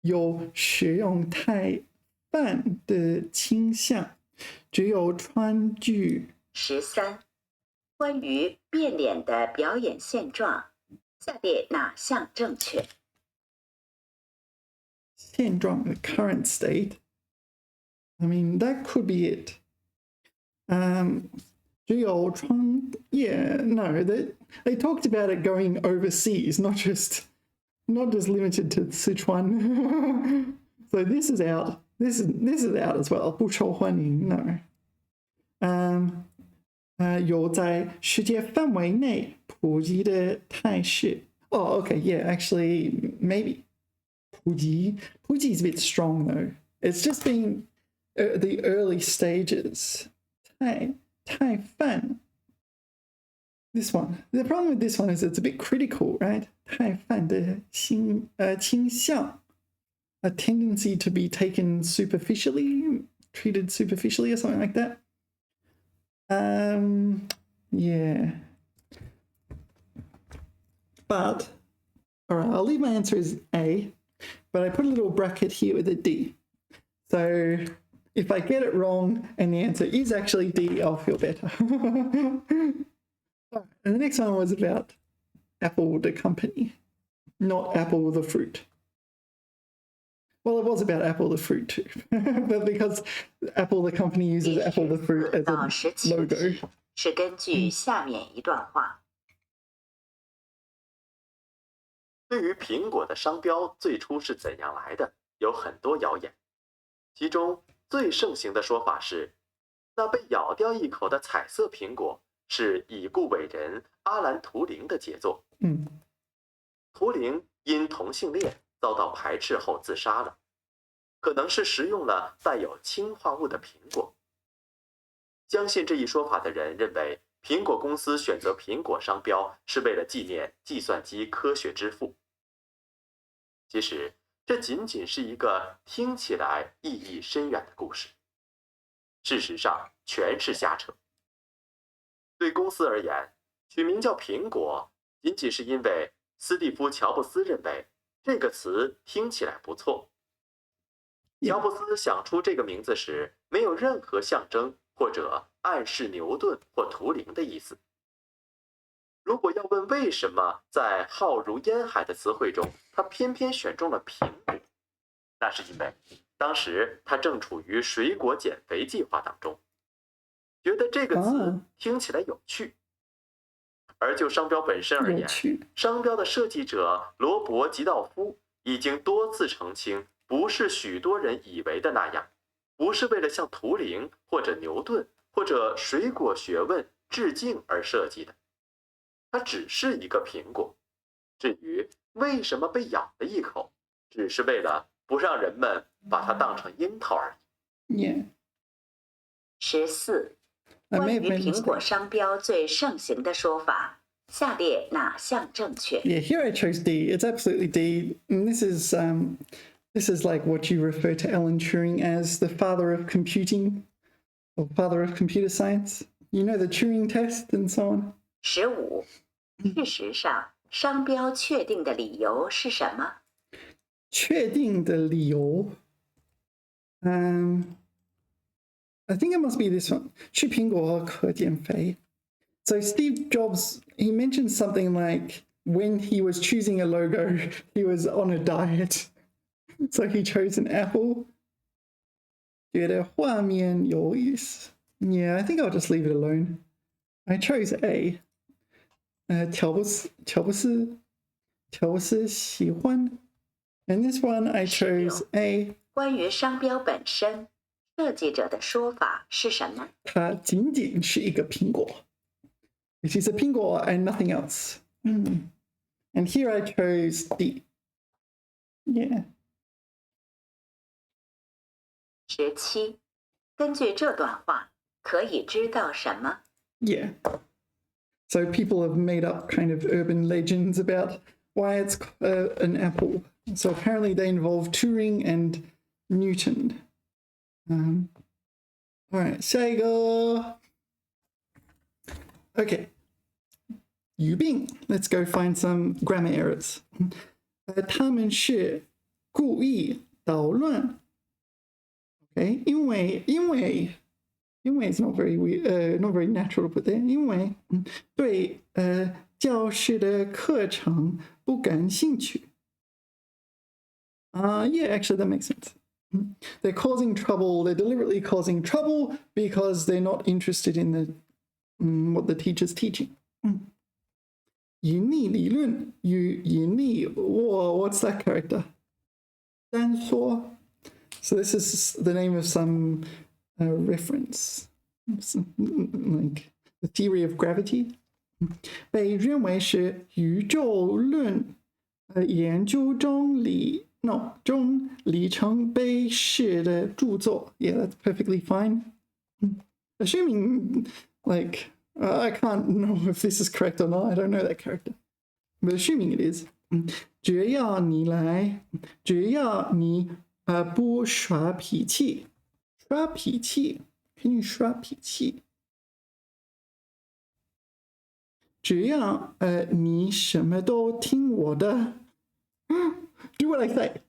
有使用太泛的倾向，只有川剧。13，关于变脸的表演现状，下列哪项正确？现状 the current state. I mean, that could be it. 只有窗, yeah, no, they talked about it going overseas, not just limited to Sichuan. So this is out. This is out as well. 不受欢迎, no. 有在世界范围内普及的态势. Oh, okay, yeah, actually, maybe. 普及 is a bit strong though. It's just been the early stages. 太泛. This one. The problem with this one is it's a bit critical, right? 太泛的倾向. A tendency to be taken superficially, treated superficially or something like that. Yeah. But, all right, I'll leave my answer as A, but I put a little bracket here with a D. So if I get it wrong and the answer is actually D, I'll feel better. And the next one was about Apple the company, not Apple the fruit. Well, it was about Apple the fruit too, but because Apple the company uses Apple the fruit as a logo. 是根据下面一段话。对于苹果的商标最初是怎样来的，有很多谣言。其中最盛行的说法是，那被咬掉一口的彩色苹果是已故伟人阿兰·图灵的杰作。图灵因同性恋遭到排斥后自杀了，可能是食用了带有氰化物的苹果。相信这一说法的人认为，苹果公司选择苹果商标是为了纪念计算机科学之父。其实，这仅仅是一个听起来意义深远的故事，事实上全是瞎扯。对公司而言，取名叫苹果，仅仅是因为斯蒂夫·乔布斯认为这个词听起来不错。乔布斯想出这个名字时，没有任何象征或者暗示牛顿或图灵的意思。如果要问为什么在浩如烟海的词汇中，他偏偏选中了苹果，那是因为当时他正处于水果减肥计划当中，觉得这个词听起来有趣。而就商标本身而言，商标的设计者罗伯·吉道夫已经多次澄清，不是许多人以为的那样，不是为了向图灵或者牛顿或者水果学问致敬而设计的，它只是一个苹果。至于为什么被咬了一口，只是为了不让人们把它当成樱桃而已。14. 关于苹果商标最盛行的说法，下列哪项正确？ Yeah, here I chose D. It's absolutely D. And this is like what you refer to Alan Turing as the father of computing or father of computer science. You know the Turing test and so on. 15. 事实上，商标确定的理由是什么？确定的理由 I think it must be this one. 吃苹果可减肥. So Steve Jobs, he mentioned something like when he was choosing a logo, he was on a diet. So he chose an apple. 觉得画面有意思. Yeah, I think I'll just leave it alone. I chose A. 乔布斯喜欢. And this one I chose A. 关于商标本身，设计者的说法是什么？它仅仅是一个苹果. It is a 苹果 and nothing else. And here I chose D. Yeah. 17. 根据这段话，可以知道什么？ Yeah. So people have made up kind of urban legends about why it's an apple. So apparently they involve Turing and Newton. All right, 下一个. Okay. 语病. Let's go find some grammar errors. 他们是故意捣乱. Okay, 因为 is not very not very natural to put there. 因为对教师的课程不感兴趣. Yeah, actually that makes sense. They're causing trouble. They're deliberately causing trouble because they're not interested in the what the teacher's teaching. 隐匿理论与隐匿 what's that character? 单说. So this is the name of some reference, like the theory of gravity. 被认为是宇宙论研究中里程碑式的著作. Yeah, that's perfectly fine. Assuming, like, I can't know if this is correct or not. I don't know that character. But assuming it is. 只要你不耍脾气. 耍脾气. Can you 耍脾气? 只要你什么都听我的. Do what I say.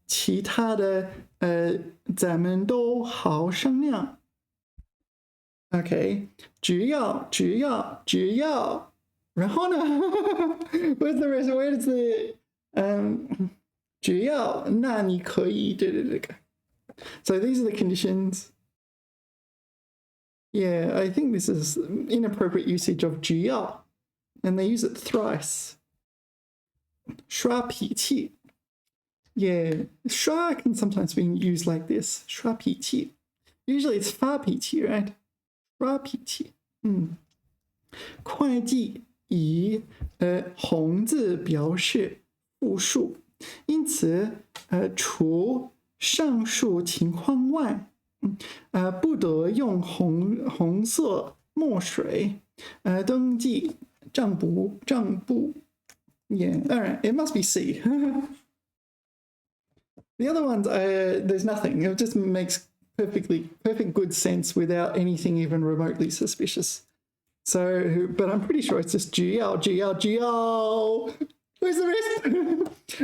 其他的咱们都好商量. Okay. 只要然后呢 where's the rest? Where's the 只要那你可以 So these are the conditions. Yeah, I think this is inappropriate usage of 只要, and they use it thrice. 耍脾气. Yeah, 耍 can sometimes be used like this. 耍脾气. Usually it's 发脾气, right? 耍脾气. 会计以红字表示复数，因此除上述情况外，不得用红色墨水登记账簿。Yeah, all right, it must be C. The other ones, there's nothing. It just makes perfect good sense without anything even remotely suspicious. So, but I'm pretty sure it's just 只要. Where's the rest?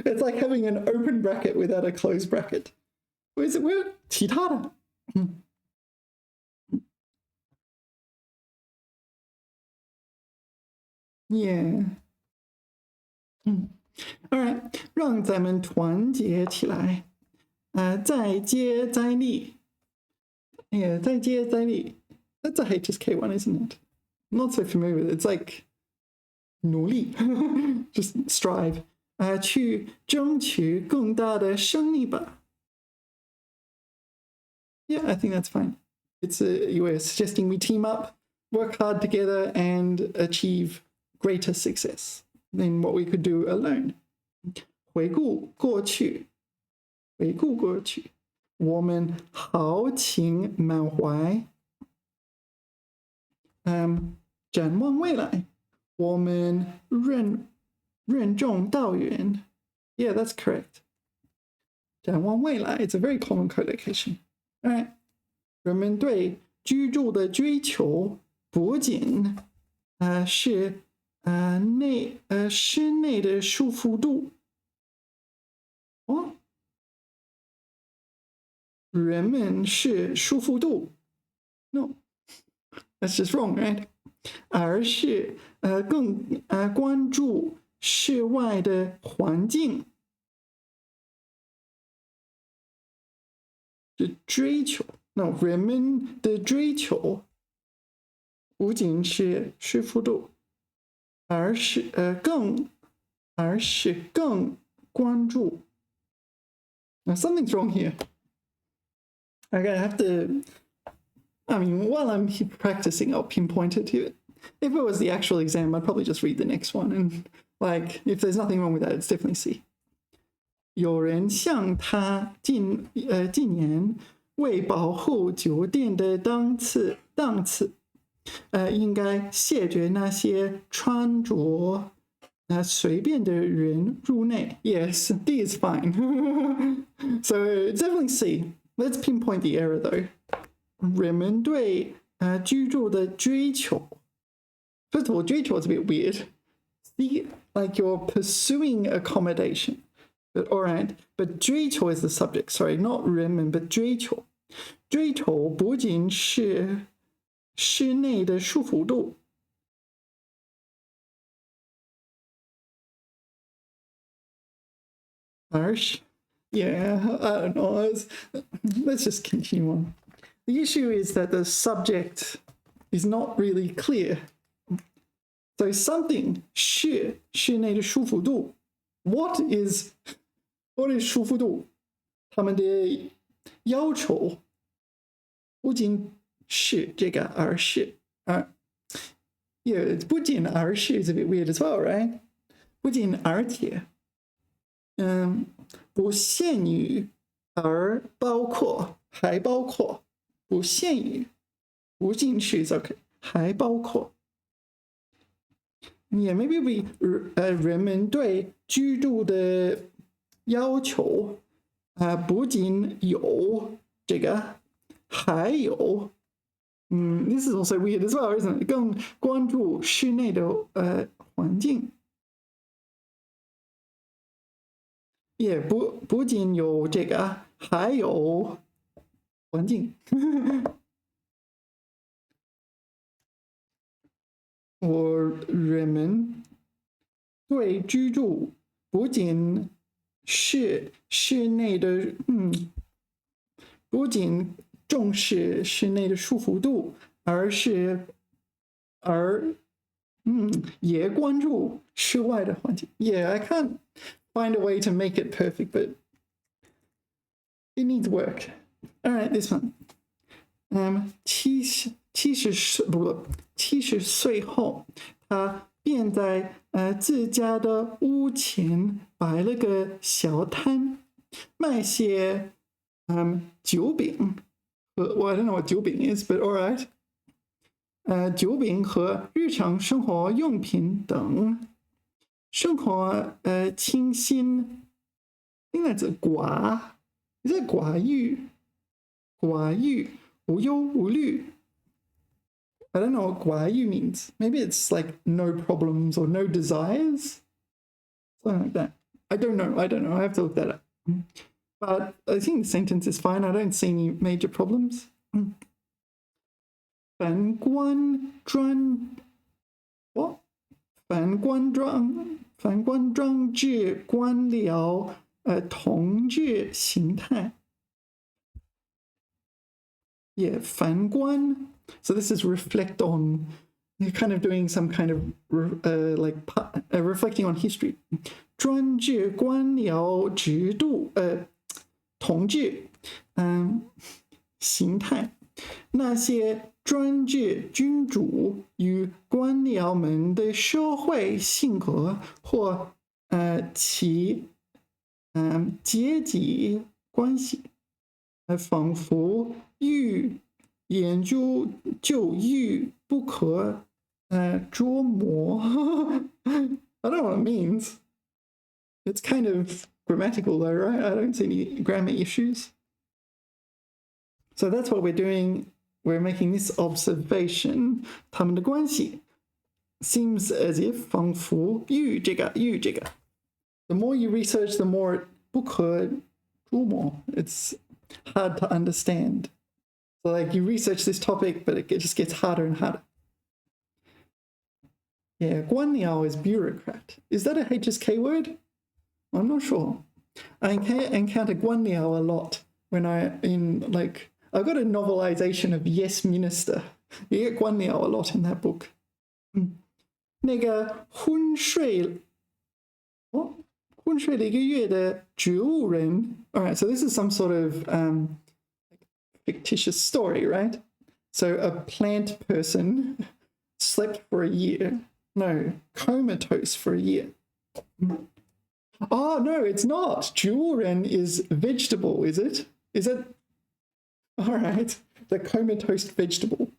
It's like having an open bracket without a closed bracket. Where's it? Where? 其他的. Yeah. All right. 让咱们团结起来. 再接再厉. Yeah, 再接再厉. That's a HSK one, isn't it? I'm not so familiar with it. It's like 努力, just strive. 去争取更大的胜利吧. Yeah, I think that's fine. It's you're suggesting we team up, work hard together, and achieve greater success than what we could do alone. 回顾过去, 我们豪情满怀. 展望未来, 我们任重道远. Yeah, that's correct. 展望未来, it's a very common collocation. All right. 人们对居住的追求不仅是室内的舒服度. 人们是舒服度. No, that's just wrong, right? 而是更关注室外的环境. 是追求. No, 人们的追求不仅是舒服度，而是更关注. Now something's wrong here. Okay, I have to. I mean, while I'm practicing, I'll pinpoint it to it. If it was the actual exam, I'd probably just read the next one. And, like, if there's nothing wrong with that, it's definitely C. 有人向他近年为保护酒店的档次，应该谢绝那些穿着随便的人入内. Yes, D is fine. So definitely C. Let's pinpoint the error though. 人们对居住的追求. First of all, 追求 is a bit weird. See, like you're pursuing accommodation. But all right, but 追求 is the subject. Sorry, not 人们, but 追求. 追求不仅是室内的舒服度. 而是 Yeah, I don't know. Let's just continue on. The issue is that the subject is not really clear. So something 是内的舒服度 what is 舒服度？他们的要求不仅是这个，而是yeah, 不仅而是 is a bit weird as well, right? 不仅而且，不限于而包括，还包括，不限于，不仅是 is okay， 还包括。Yeah, maybe we 人们对居住的要求不仅有这个，还有this is also weird as well, isn't it? 更关注室内的环境。也不仅有这个，还有环境。人们对居住不仅是室内的，不仅重视室内的舒服度，也关注室外的环境。Yeah, I can't find a way to make it perfect, but it needs work. All right, this one. 70岁后，他便在自家的屋前摆了个小摊，卖些酒饼well, I don't know what 酒饼 is, but all right. 酒饼和日常生活用品等，生活清新，应该是寡，is it 寡欲，无忧无虑。I don't know what 寡欲 means. Maybe it's like no problems or no desires, something like that. I don't know. I have to look that up. But I think the sentence is fine. I don't see any major problems. 反观庄治官僚同治形态。Yeah, 反观. So this is reflect on. You're kind of doing some kind of reflecting on history. 专制官僚制度统治形态，那些专制君主与官僚们的社会性格或其阶级关系，仿佛研究就愈不可捉摸。I don't know what it means. It's kind of grammatical though, right? I don't see any grammar issues. So that's what we're doing. We're making this observation. 他们的关系 seems as if 仿佛愈这个。The more you research, the more 不可捉摸. It's hard to understand. So like you research this topic, but it just gets harder and harder. Yeah, 官僚 is bureaucrat. Is that a HSK word? I'm not sure. I encounter 官僚 a lot when I got a novelization of Yes Minister. You get 官僚 a lot in that book. 那个昏睡了一个月的植物人. All right, so this is some sort of fictitious story, right? So a plant person slept for a year. No, comatose for a year. Oh, no, it's not. 植物人 is vegetable, is it? Is it? All right. The comatose vegetable.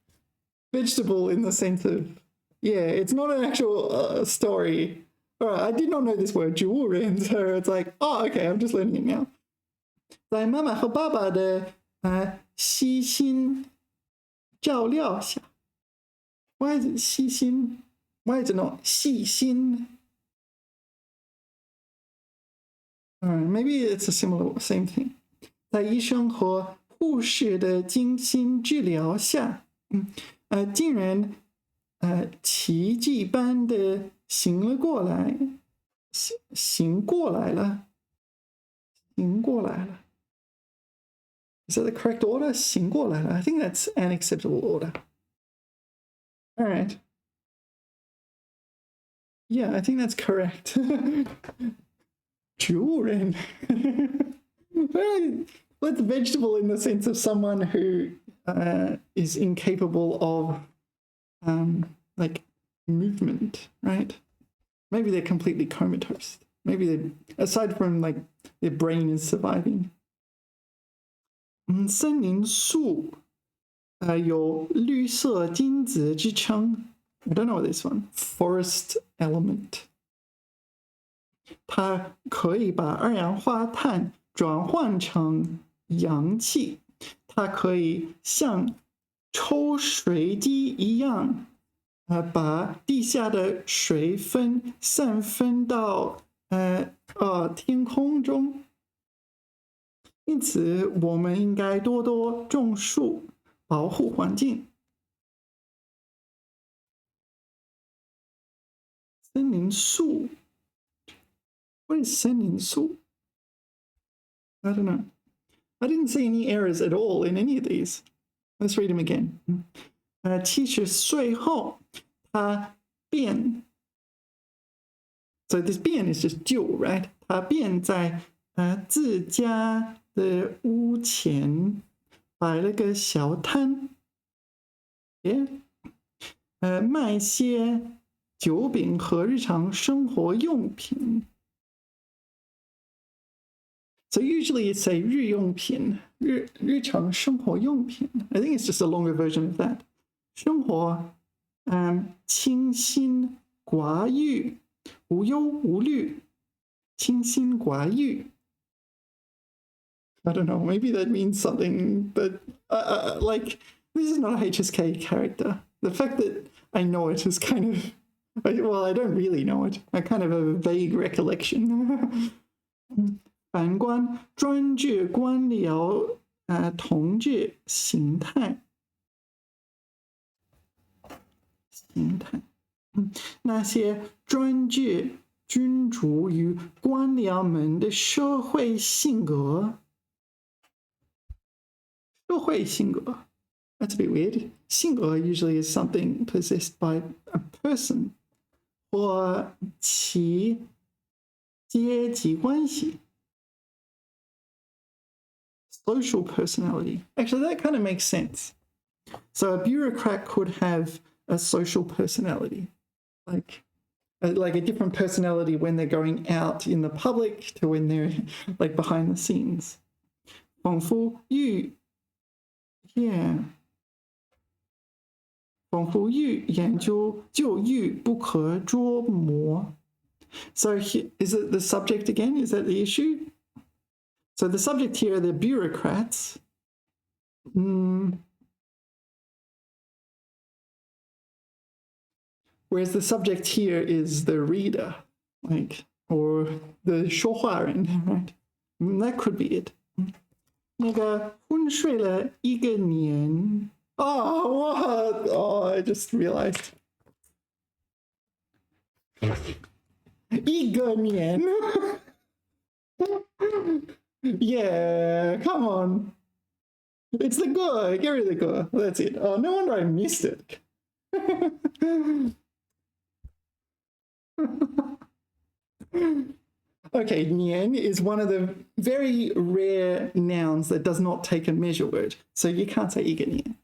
Vegetable in the sense of, yeah, it's not an actual story. All right, I did not know this word, 植物人, so it's like, oh, okay, I'm just learning it now. 在妈妈和爸爸的悉心照料下. Why is it 悉心? Why is it not 细心? Maybe it's a same thing. 在医生和护士的精心治疗下，竟然奇迹般的醒过来了。醒过来了. Is that the correct order? 醒过来了. I think that's an acceptable order. All right. Yeah, I think that's correct. 植物人. Well, it's vegetable in the sense of someone who is incapable of like movement, right? Maybe they're completely comatose. Maybe they, aside from like their brain is surviving. 森林树有绿色金子之称. I don't know this one. Forest element. 它可以把二氧化碳转换成氧气，它可以像抽水机一样，把地下的水分散分到天空中。因此，我们应该多多种树，保护环境。森林树 What is 森林树? I don't know. I didn't see any errors at all in any of these. Let's read them again. 70岁后，他便 So this 便 is just 就 right? 他便在自家的屋前摆了个小摊， yeah? 卖些酒饼和日常生活用品。So usually you say 日用品，日常生活用品。I think it's just a longer version of that. 生活清心寡欲，无忧无虑。清心寡欲。I don't know, maybe that means something, but like, this is not a HSK character. The fact that I know it is kind of, well, I don't really know it. I kind of have a vague recollection. 反观专制官僚统治形态，那些专制君主与官僚们的社会性格。社会性格 That's a bit weird. 性格 usually is something possessed by a person or 其阶级关系。Social personality. Actually, that kind of makes sense. So a bureaucrat could have a social personality, like a different personality when they're going out in the public to when they're like behind the scenes. 仿佛欲 Yeah. 仿佛欲研究就欲不可捉摸. So is it the subject again? Is that the issue? So the subject here are the bureaucrats. Whereas the subject here is the reader, like, or the 说话人, right? That could be it. 那个昏睡了一个年. Oh, what? Oh, I just realized. 一个年. Yeah, come on. It's the go. Get rid of the go. That's it. Oh, no wonder I missed it. Okay, 年 is one of the very rare nouns that does not take a measure word. So you can't say 一个年.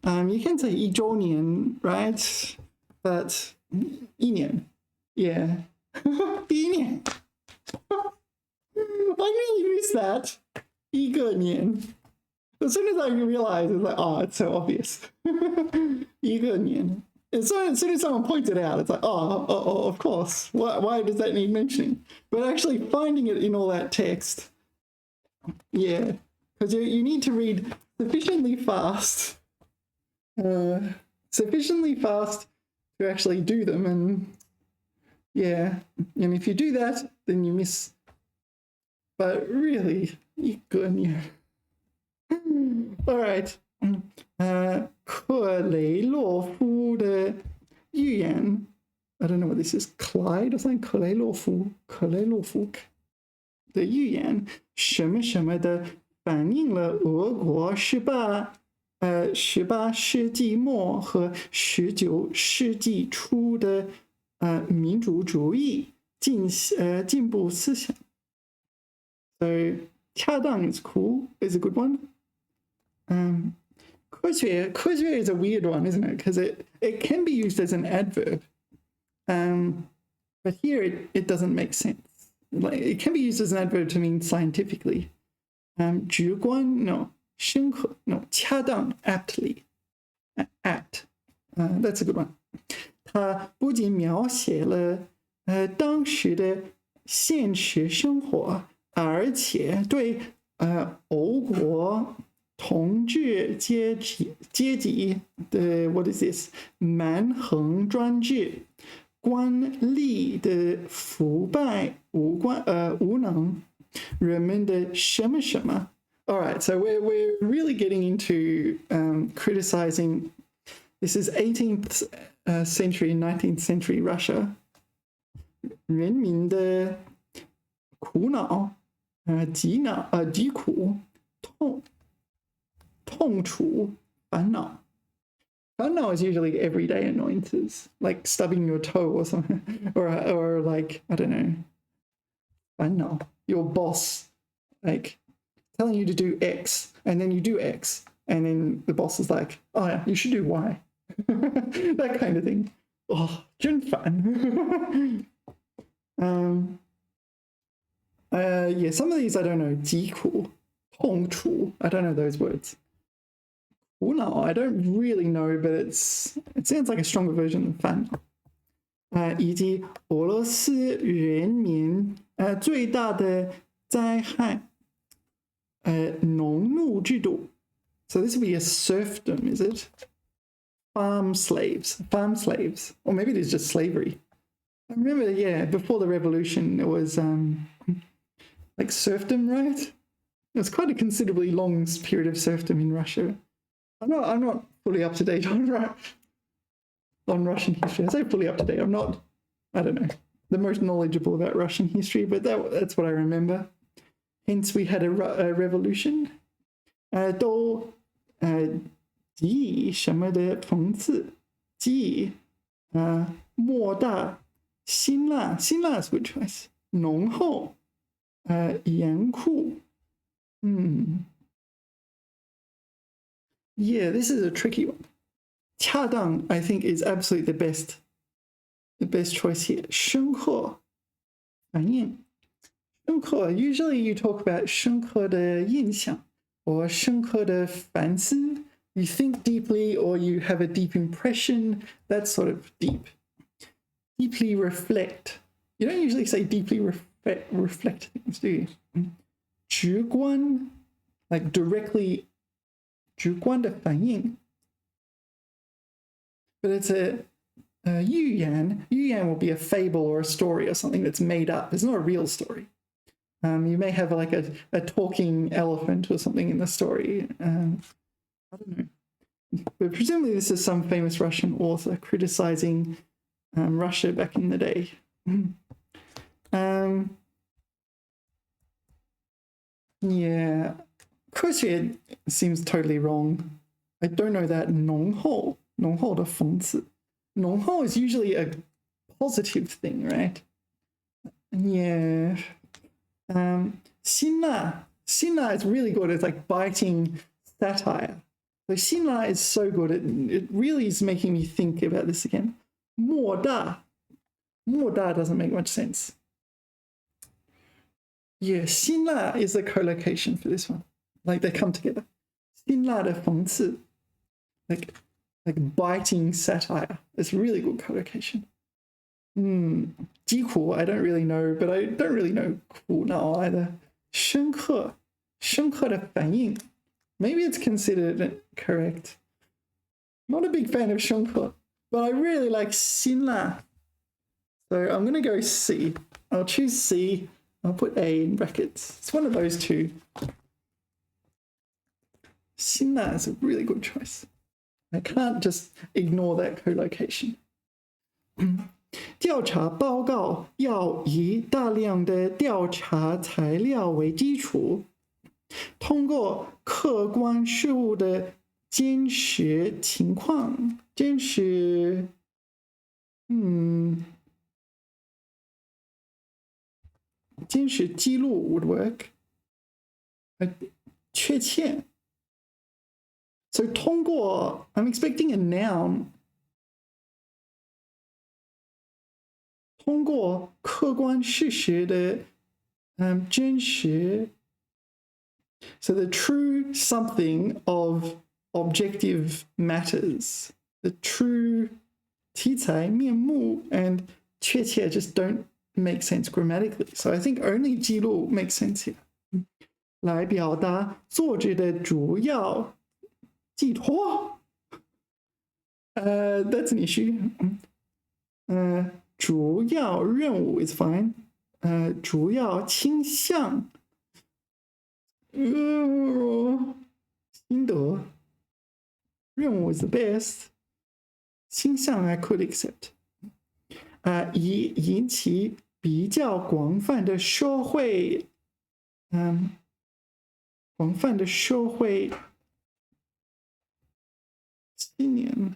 You can say 一周年, right? But 一年. Yeah. 第一年. I really missed that. 一个年. As soon as I realized, it's like, oh, it's so obvious. 一个年. As soon as someone points it out, it's like, oh, of course. Why does that need mentioning? But actually finding it in all that text, yeah, because you need to read sufficiently fast to actually do them. And yeah, and if you do that, then you miss. But really, 一个年. All right. 克雷洛夫的寓言 I don't know what this is. Clyde or something? 克雷洛夫的预言什么什么的，反映了俄国18世纪末和19世纪初的民主主义进步思想。So 恰当 is cool, is a good one. 科学 is a weird one, isn't it? Because it can be used as an adverb. But here it doesn't make sense. Like, it can be used as an adverb to mean scientifically. 直观 no, 深刻 no, 恰当 aptly, apt. That's a good one. 它不仅描写了当时的现实生活，而且对俄国统治阶级的 what is this 蛮横专制官吏的腐败无能人们的什么什么 All right, so we're really getting into criticizing. This is 18th century, 19th century Russia. 人民的苦恼疾苦痛楚烦恼 is usually everyday annoyances, like stubbing your toe or something, or like, I don't know, 烦恼 your boss like telling you to do X and then you do X and then the boss is like, oh yeah, you should do Y. That kind of thing. Oh, 真烦. Yeah, some of these I don't know. 疾苦痛楚 I don't know those words. 苦恼 I don't really know, but it sounds like a stronger version of 烦恼。以及俄罗斯人民最大的灾害农奴制度 So this would be a serfdom, is it? Farm slaves, or maybe it is just slavery. I remember, yeah, before the revolution, it was like serfdom, right? It was quite a considerably long period of serfdom in Russia. I'm not fully up to date on Russian history. I say fully up to date. I'm not, I don't know, the most knowledgeable about Russian history, but that's what I remember. Hence, we had a revolution. 都极什么的讽刺，极莫大辛辣 is good choice. 浓厚严酷Yeah, this is a tricky one. 恰当 I think is absolutely the best choice here. 深刻反应深刻 usually you talk about 深刻的印象 or 深刻的反思 You think deeply or you have a deep impression. That's sort of deep. Deeply reflect. You don't usually say deeply reflect things, do you? 直观 like directly 直观的反应 But it's a 寓言 will be a fable or a story or something that's made up. It's not a real story. You may have like a talking elephant or something in the story. I don't know. But presumably this is some famous Russian author criticizing Russia back in the day. Yeah. 科学 seems totally wrong. I don't know that 浓厚的讽刺 浓厚 is usually a positive thing, right? Yeah. 辛辣 is really good. It's like biting satire. So 辛辣 is so good. It really is making me think about this again. 莫大 doesn't make much sense. Yeah, 辛辣 is the collocation for this one. Like they come together. 辛辣的讽刺 like biting satire. It's really good collocation. 疾苦 I don't really know, but I don't really know 苦恼 either. 深刻的反应 Maybe it's considered correct. Not a big fan of 深刻 but I really like 辛辣 So I'm going to go C. I'll choose C. I'll put A in brackets. It's one of those two. 辛辣 is a really good choice. I can't just ignore that collocation. 调查报告要以大量的调查材料为基础，通过客观事物的真实情况，真实，真实记录 would work， 确切。So 通过 I'm expecting a noun， 通过客观事实的真实。So the true something of objective matters, the true 题材面目 and 确切 just don't make sense grammatically. So I think only 记录 makes sense here. 来表达作者的主要寄托。That's an issue. 主要任务 is fine. 主要倾向。心得。任务 is the best. 倾向 I could accept. 以引起比较广泛的社会，广泛的社会青年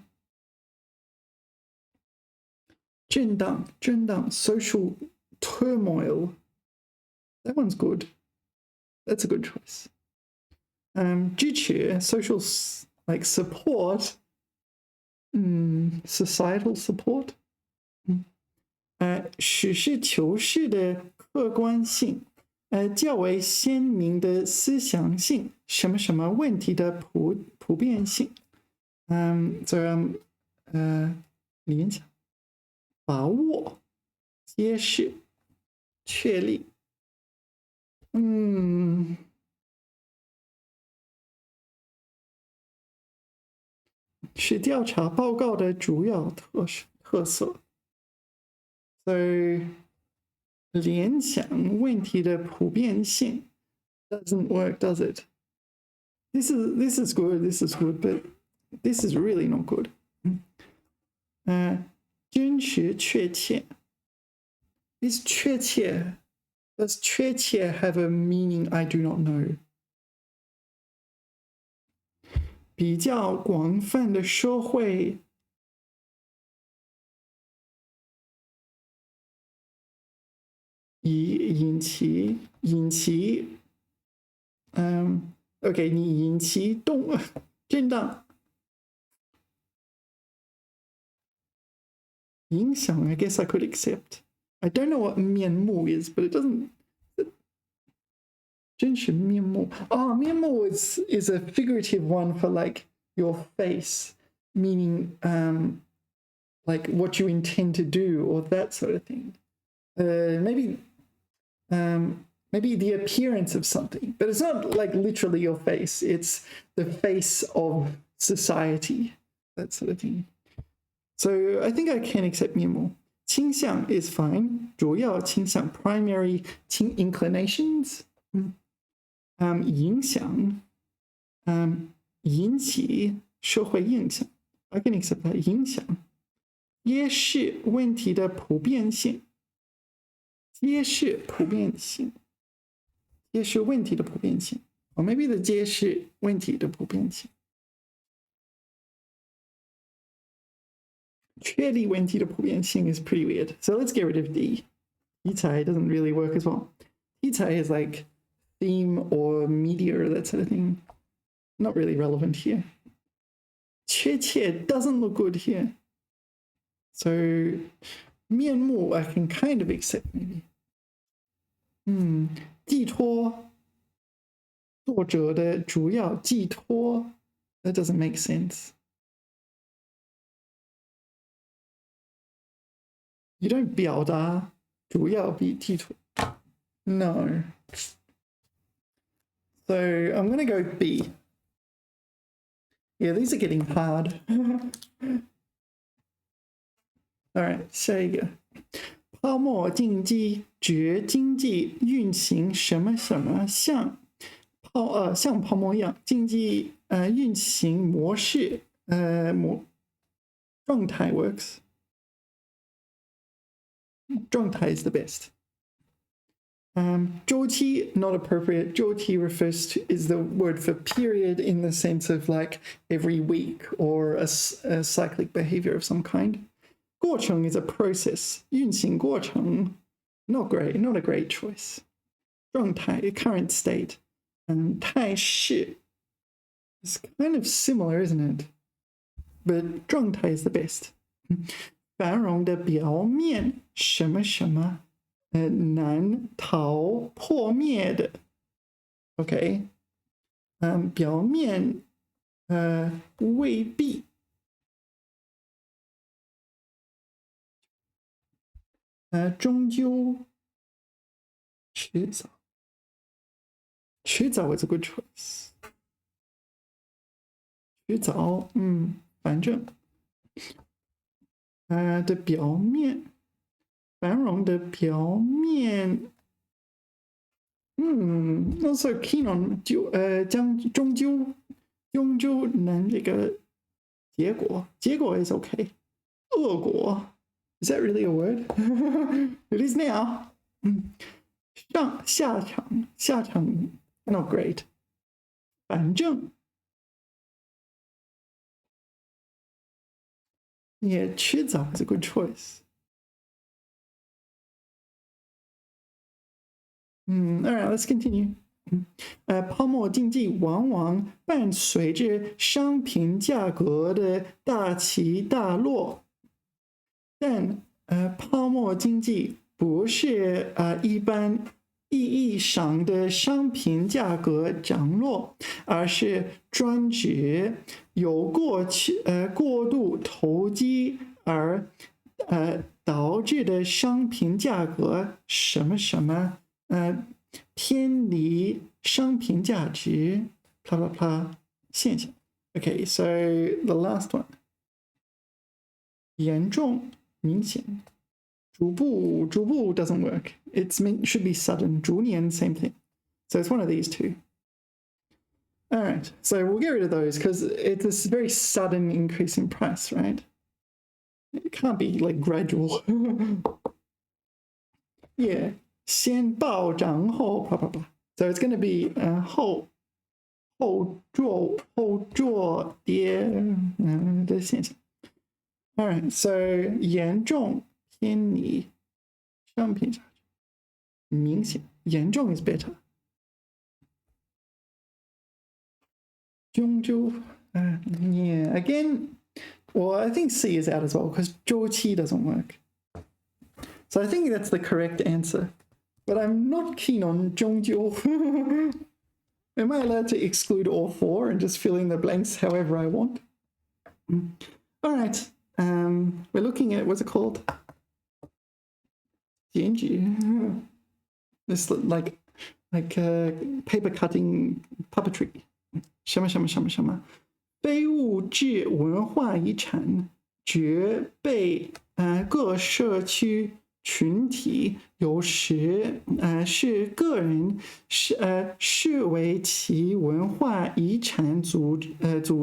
震荡 social turmoil. That one's good. That's a good choice. 支持 social like support. Societal support. 实事求是的客观性，较为鲜明的思想性，什么什么问题的普遍性。联想，把握，揭示，确立。是调查报告的主要特色。So 联想问题的普遍性 doesn't work, does it? This is good, but this is really not good. 真实确切 is 确切 Does 确切 have a meaning I do not know? 比较广泛的社会引起，OK， 你引起震荡，影响 I guess I could accept. I don't know what 面目 is, but it doesn't. 真实面目 面目 is a figurative one for like your face, meaning like what you intend to do or that sort of thing. Maybe the appearance of something, but it's not like literally your face. It's the face of society, that sort of thing. So I think I can accept 面目。倾向 is fine. 主要倾向 primary inclinations. 影响，引起社会影响 I can accept that 影响。揭示问题的普遍性。揭示普遍性，揭示问题的普遍性 or maybe the 揭示问题的普遍性。确立问题的普遍性 is pretty weird. So let's get rid of D. 题材 doesn't really work as well. 题材 is like theme or media, that sort of thing. Not really relevant here. 确切 doesn't look good here. So 面目 I can kind of accept maybe. 寄托，作者的主要寄托 that doesn't make sense. You don't 表达主要比寄托 No. So I'm going to go B. Yeah, these are getting hard. All right, 下一个。泡沫经济指经济运行什么什么像泡沫一样，经济运行模式状态 works. 状态 is the best. 周期 not appropriate. 周期 refers to is the word for period in the sense of like every week or a cyclic behavior of some kind. 过程 is a process. 运行过程 not great, not a great choice. 状态 current state. 态势 is kind of similar, isn't it? But 状态 is the best. 繁荣的表面什么什么难逃破灭的 OK 表面未必终究迟早 is a good choice 迟早反正的表面繁荣的表面not so keen on 终究能这个结果 is okay 恶果 is that really a word it is now 下场 not great 反正也迟早 is a good choice all right, let's continue. 泡沫经济往往伴随着商品价格的大起大落，但泡沫经济不是一般意义上的商品价格涨落，而是专指有过度投机而导致的商品价格什么什么。偏离商品价值 blah blah blah 现象 Okay, so the last one 严重明显逐步 doesn't work should be sudden 逐年 same thing so it's one of these two all right so we'll get rid of those because it's a very sudden increase in price right it can't be like gradual yeah 先暴涨后 blah blah blah. So it's going to be 后做跌的现象。All right, so 严重偏离商品价值，明显严重 is better。终究yeah again, well I think C is out as well because 周期 doesn't work. So I think that's the correct answer. But I'm not keen on 终究 Am I allowed to exclude all four and just fill in the blanks however I want? All right. We're looking at, what's it called? 剪纸 This like paper cutting puppetry. 什么非物质文化遗产绝被各社区群体有时是个人视为其文化遗产组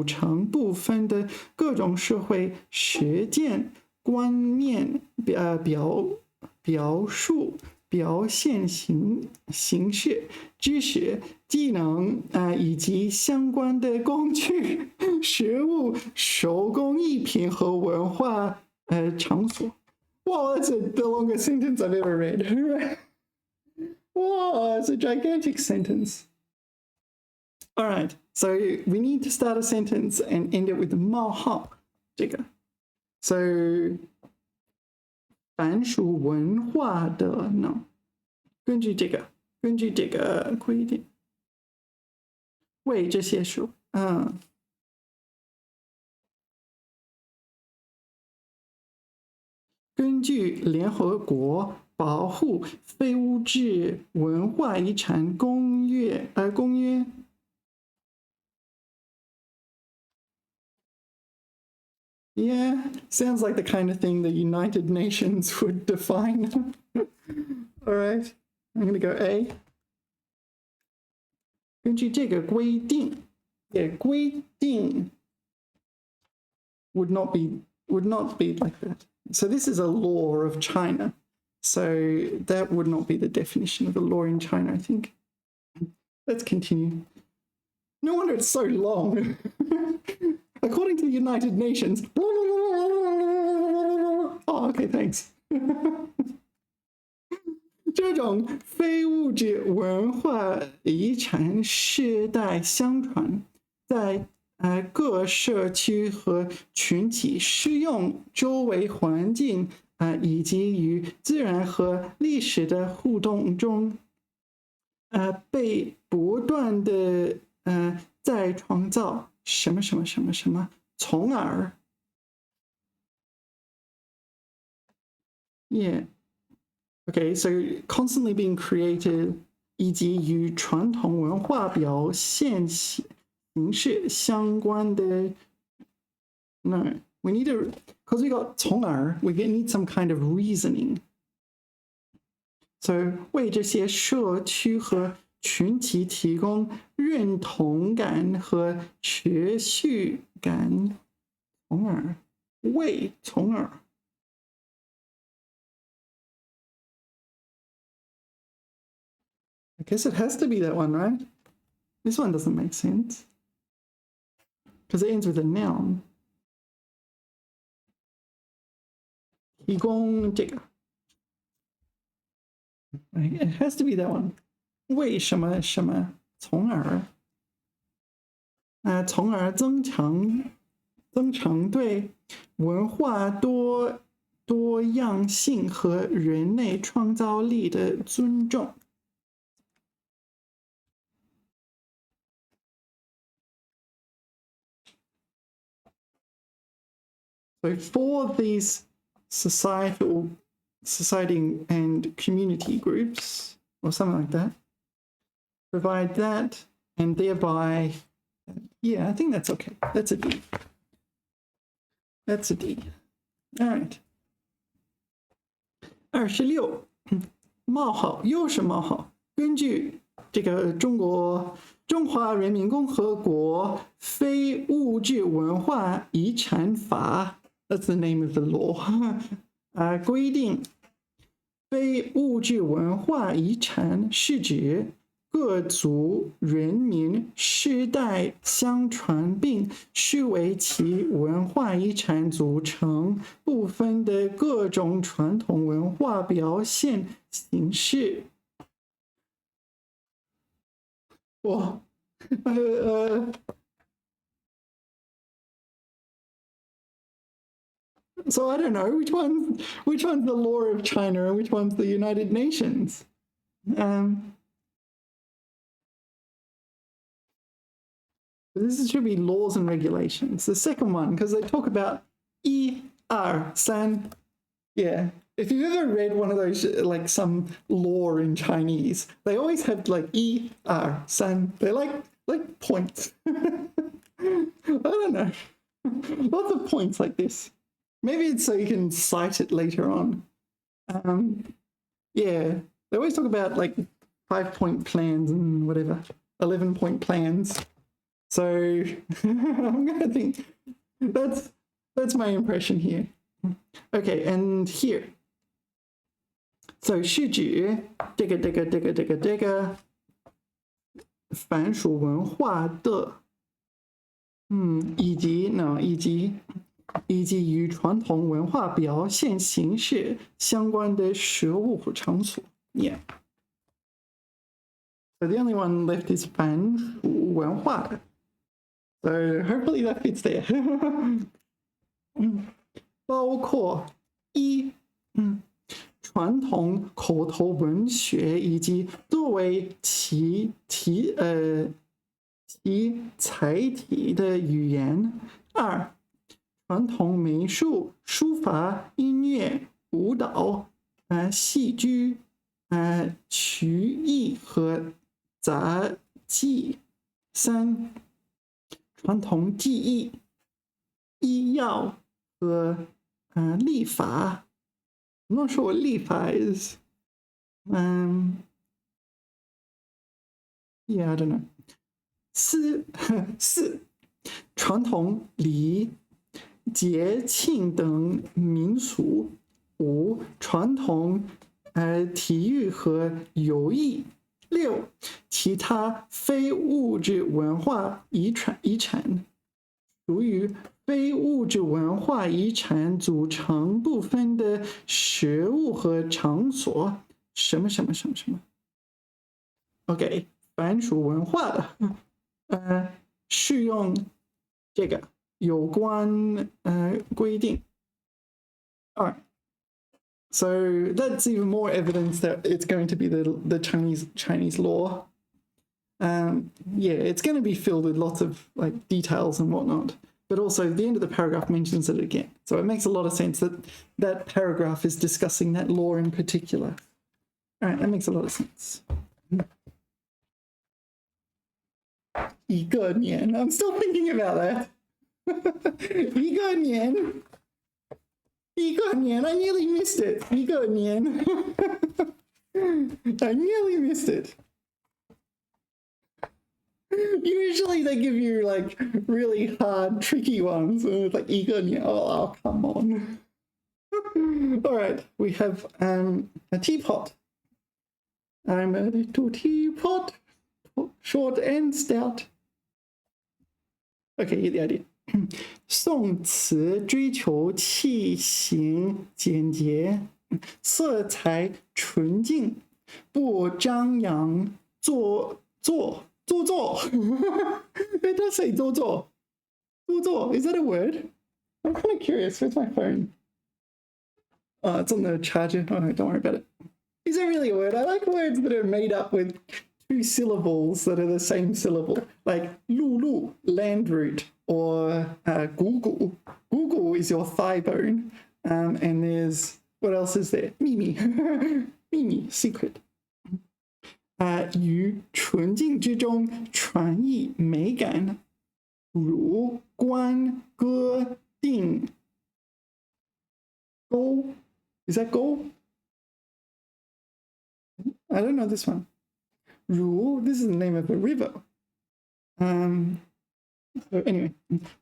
成部分的各种社会实践观念表述表现形式知识技能以及相关的工具食物手工艺品和文化场所Wow, that's the longest sentence I've ever read. Wow, it's a gigantic sentence. All right, so we need to start a sentence and end it with 冒号这个 So 凡属文化的呢根据这个规定为这些属根据联合国保护非物质文化遗产公约Yeah, sounds like the kind of thing the United Nations would define. All right, I'm going to go A. 根据这个规定 Yeah, 规定 would not be like that. So this is a law of China. So that would not be the definition of a law in China, I think. Let's continue. No wonder it's so long. According to the United Nations. Oh, okay, thanks. 这种非物质文化遗产世代相传，在各社区和群体适用周围环境以及与自然和历史的互动中，被不断的再创造什么什么什么什么，从而 yeah okay so constantly being created 以及与传统文化表现形式相关的 no we need to because we got 从而 we need some kind of reasoning so 为这些社区和群体提供认同感和持续感，从而为从而。I guess it has to be that one, right? This one doesn't make sense because it ends with a noun. 提供这个 It has to be that one. 为什么什么从而从而增强对文化多样性和人类创造力的尊重。So for these society and community groups or something like that, provide that and thereby, yeah, I think that's okay. That's a D. That's a D. All right. 26冒号又是冒号，根据这个中华人民共和国非物质文化遗产法 ，that's the name of the law 规定，非物质文化遗产是指各族人民世代相传并视为其文化遗产组成部分的各种传统文化表现形式。哇So I don't know which one's the law of China and which one's the United Nations. This should be laws and regulations. The second one, because they talk about 1、2、3. Yeah. If you've ever read one of those, like some law in Chinese, they always have like 1、2、3. They're like points. I don't know. Lots of points like this. Maybe it's so you can cite it later on. Yeah. They always talk about like 5-point plans and whatever, 11-point plans. So I'm going to think that's my impression here. Okay, and here. So 是指这个凡属文化的以及与传统文化表现形式相关的事物和场所。Yeah. So the only one left is 凡属文化的。So hopefully that fits there. 包括传统口头文学以及作为其载体的语言。2、传统美术、书法、音乐、舞蹈、戏剧、曲艺和杂技。3、传统技艺、医药和立法。I'm not sure what 立法 is. Yeah, I don't know. 4、传统礼仪、节庆等民俗。5、传统体育和游艺。6. 其他非物质文化遗产属于非物质文化遗产组成部分的食物和场所，什么什么什么什么。OK， 凡属文化的，适用这个有关规定。Alright. So that's even more evidence that it's going to be the Chinese law. Yeah, it's going to be filled with lots of like details and whatnot. But also the end of the paragraph mentions it again. So it makes a lot of sense that that paragraph is discussing that law in particular. All right, that makes a lot of sense. 一个年, I'm still thinking about that. 一个年. I nearly missed it. 一个年. I nearly missed it. Usually they give you like really hard, tricky ones. It's like 一个年. Oh, come on. All right, we have a teapot. I'm a little teapot, short and stout. Okay, you get the idea. 宋词追求器型简洁，色彩纯净，不张扬做作。It does say 做作. Is that a word? I'm kind of curious. Where's my phone? Oh, it's on the charger. Oh, don't worry about it. Is that really a word? I like words that are made up with 2 syllables that are the same syllable, like lulu, land root, or Google. Google is your thigh bone, and there's, what else is there? Mimi, Mimi, secret. 于纯净之中传溢美感，如观歌定钩。Is that 钩? I don't know this one. 如, this is the name of a river. So anyway,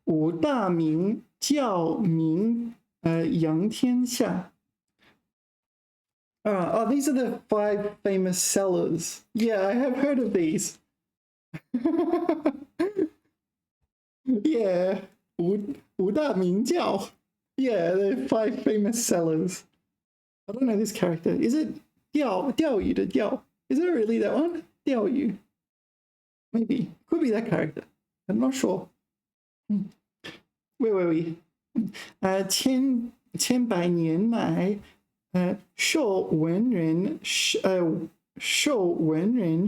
五大名教名扬天下。These are the 5 famous sellers. Yeah, I have heard of these. Yeah, 五大名教. Yeah, the 5 famous sellers. I don't know this character. Is it 钓鱼的钓? Is it really that one? 钓鱼. Maybe. Could be that character. I'm not sure. Where were we? 千百年来受文人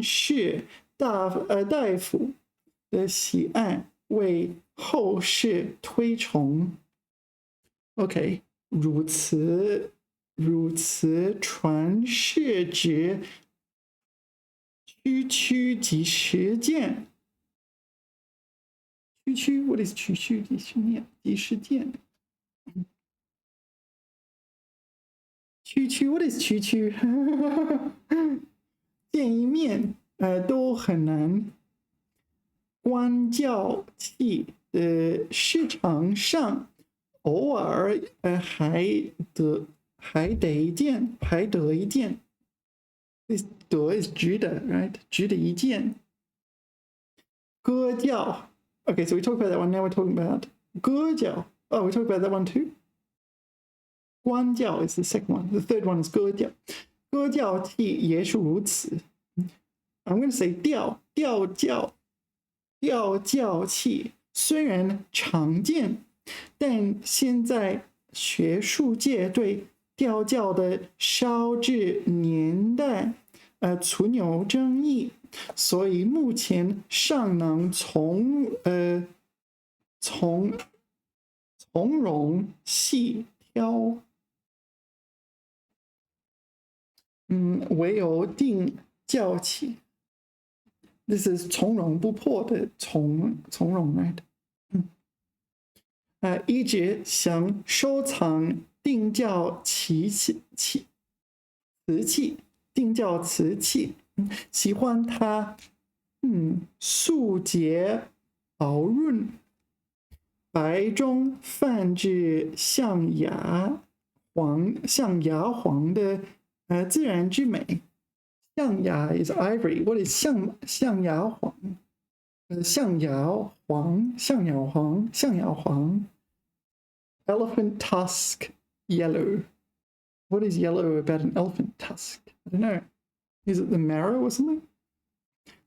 士大夫的喜爱，为后世推崇。OK， 如此传世之区及实践。区 what is 区及实践？区 what is 区？见一面都很难。官教器的市场上，偶尔还得一见。得 is 值得 right 值得一见。歌教 Okay, so we talked about that one. Now we're talking about 歌教. Oh, we talked about that one too. 官教 is the second one. The third one is 歌教. 歌教器也是如此. I'm going to say 调教器虽然常见，但现在学术界对调教的烧制年代存有争议，所以目前尚能从容细挑。唯有定教器。This is 从容不迫的从容 right？ 一直想收藏定教瓷器，喜欢它，素洁薄润，白中泛着象牙黄的自然之美。象牙 is ivory. What is 象牙黄？象牙黄。Elephant tusk yellow. What is yellow about an elephant tusk? I don't know. Is it the marrow or something?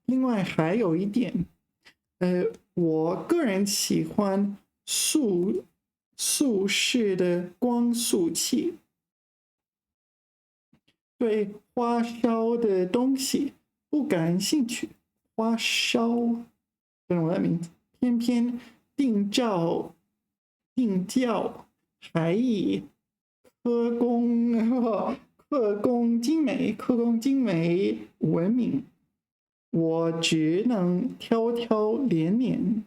另外还有一点，我个人喜欢速式的光速器。对花哨的东西不感兴趣。花哨 ，don't know what that means。偏偏定教还以刻工精美闻名。我只能挑拣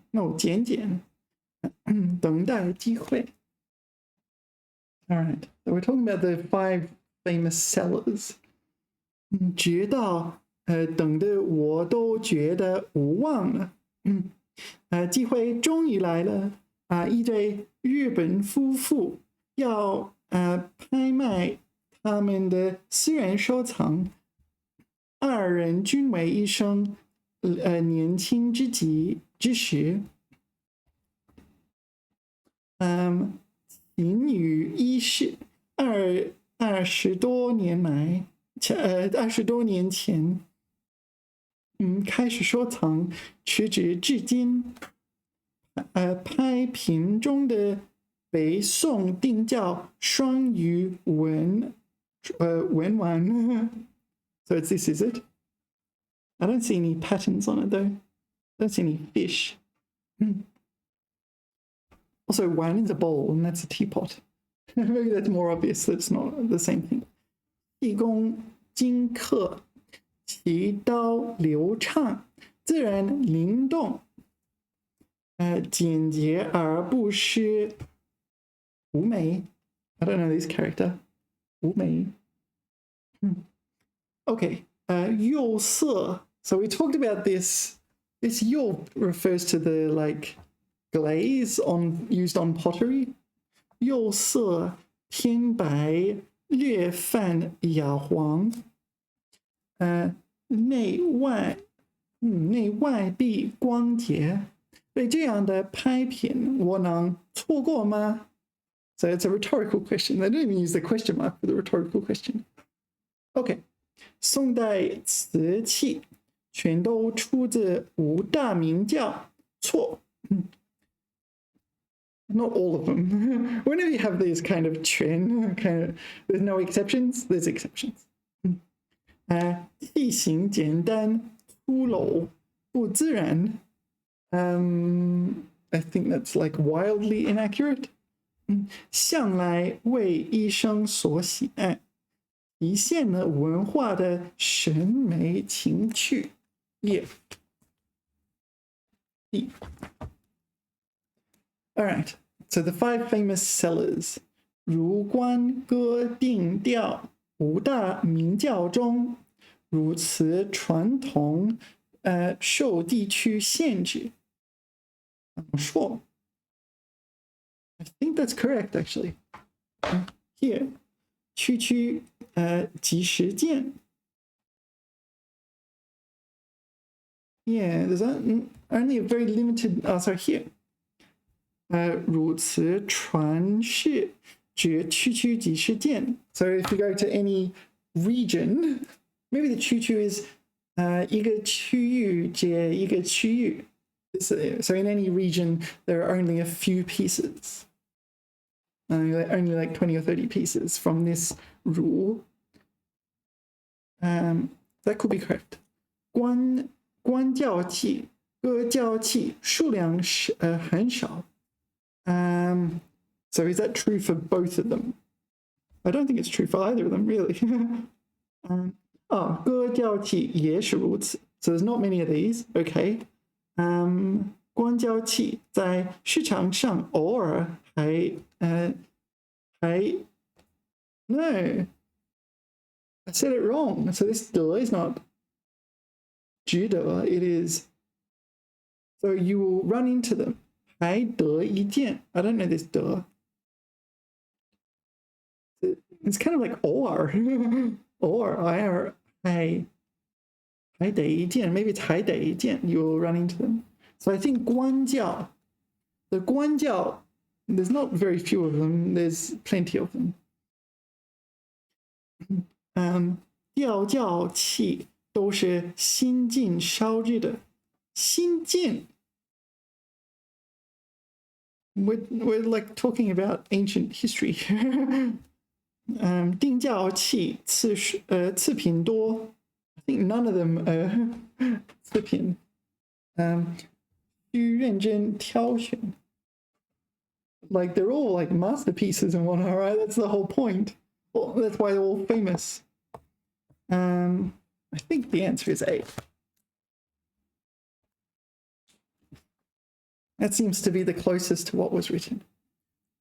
等待机会。All right, so we're talking about the 5 famous sellers. 直到等的我都觉得无望了。机会终于来了。一对日本夫妇要拍卖他们的私人收藏。2人均为一生年轻之时。情侣一世20多年前，开始收藏，持之至今。拍品中的北宋定教双鱼文玩。So it's this, is it? I don't see any patterns on it though. I don't see any fish. Also, wan is a bowl and that's a teapot. Maybe that's more obvious that it's not the same thing. 气功精刻，其刀流畅，自然灵动。简洁而不失无眉。I don't know this character. 无眉。Okay. 釉色. So we talked about this. This 釉 refers to the like glaze used on pottery. 釉色偏白，略泛哑黄。内外壁光洁。对这样的拍品，我能错过吗？ So it's a rhetorical question. They don't even use the question mark for the rhetorical question. Okay. 宋代瓷器全都出自五大名教。错。Not all of them. Whenever you have these kind of there's no exceptions, there's exceptions. 器型简单粗陋不自然。I think that's like wildly inaccurate. 向来为医生所喜爱，体现了文化的审美情趣。Yeah. All right. So the 5 famous sellers. 如观歌定调五大名教中，如此传统受地区限制。Sure. I think that's correct, actually. Here, 区区即时见. Yeah, there's only a very limited. Oh, sorry, here. 如此传世指区区即时见. So if you go to any region, maybe the 区区 is 一个区域接一个区域. So in any region, there are only a few pieces. Only like 20 or 30 pieces from this rule. That could be correct. 观教器、歌教器数量很少。So is that true for both of them? I don't think it's true for either of them, really. 歌教器也是如此. So there's not many of these. Okay. 光教器在市场上偶尔还 No, I said it wrong. So this 得 is not 值得, it is, so you will run into them. 还得一见. I don't know this 得. It's kind of like or. 偶尔还得一见 maybe it's 还得一见 you'll run into them. So I think 官教 the 官教 there's not very few of them, there's plenty of them. 吊教器都是新晋烧制的。新晋 we're like talking about ancient history. 定教器次品多 I think none of them are 次品。需认真挑选 like they're all like masterpieces and whatnot, right? That's the whole point. Well, that's why they're all famous. I think the answer is A. That seems to be the closest to what was written.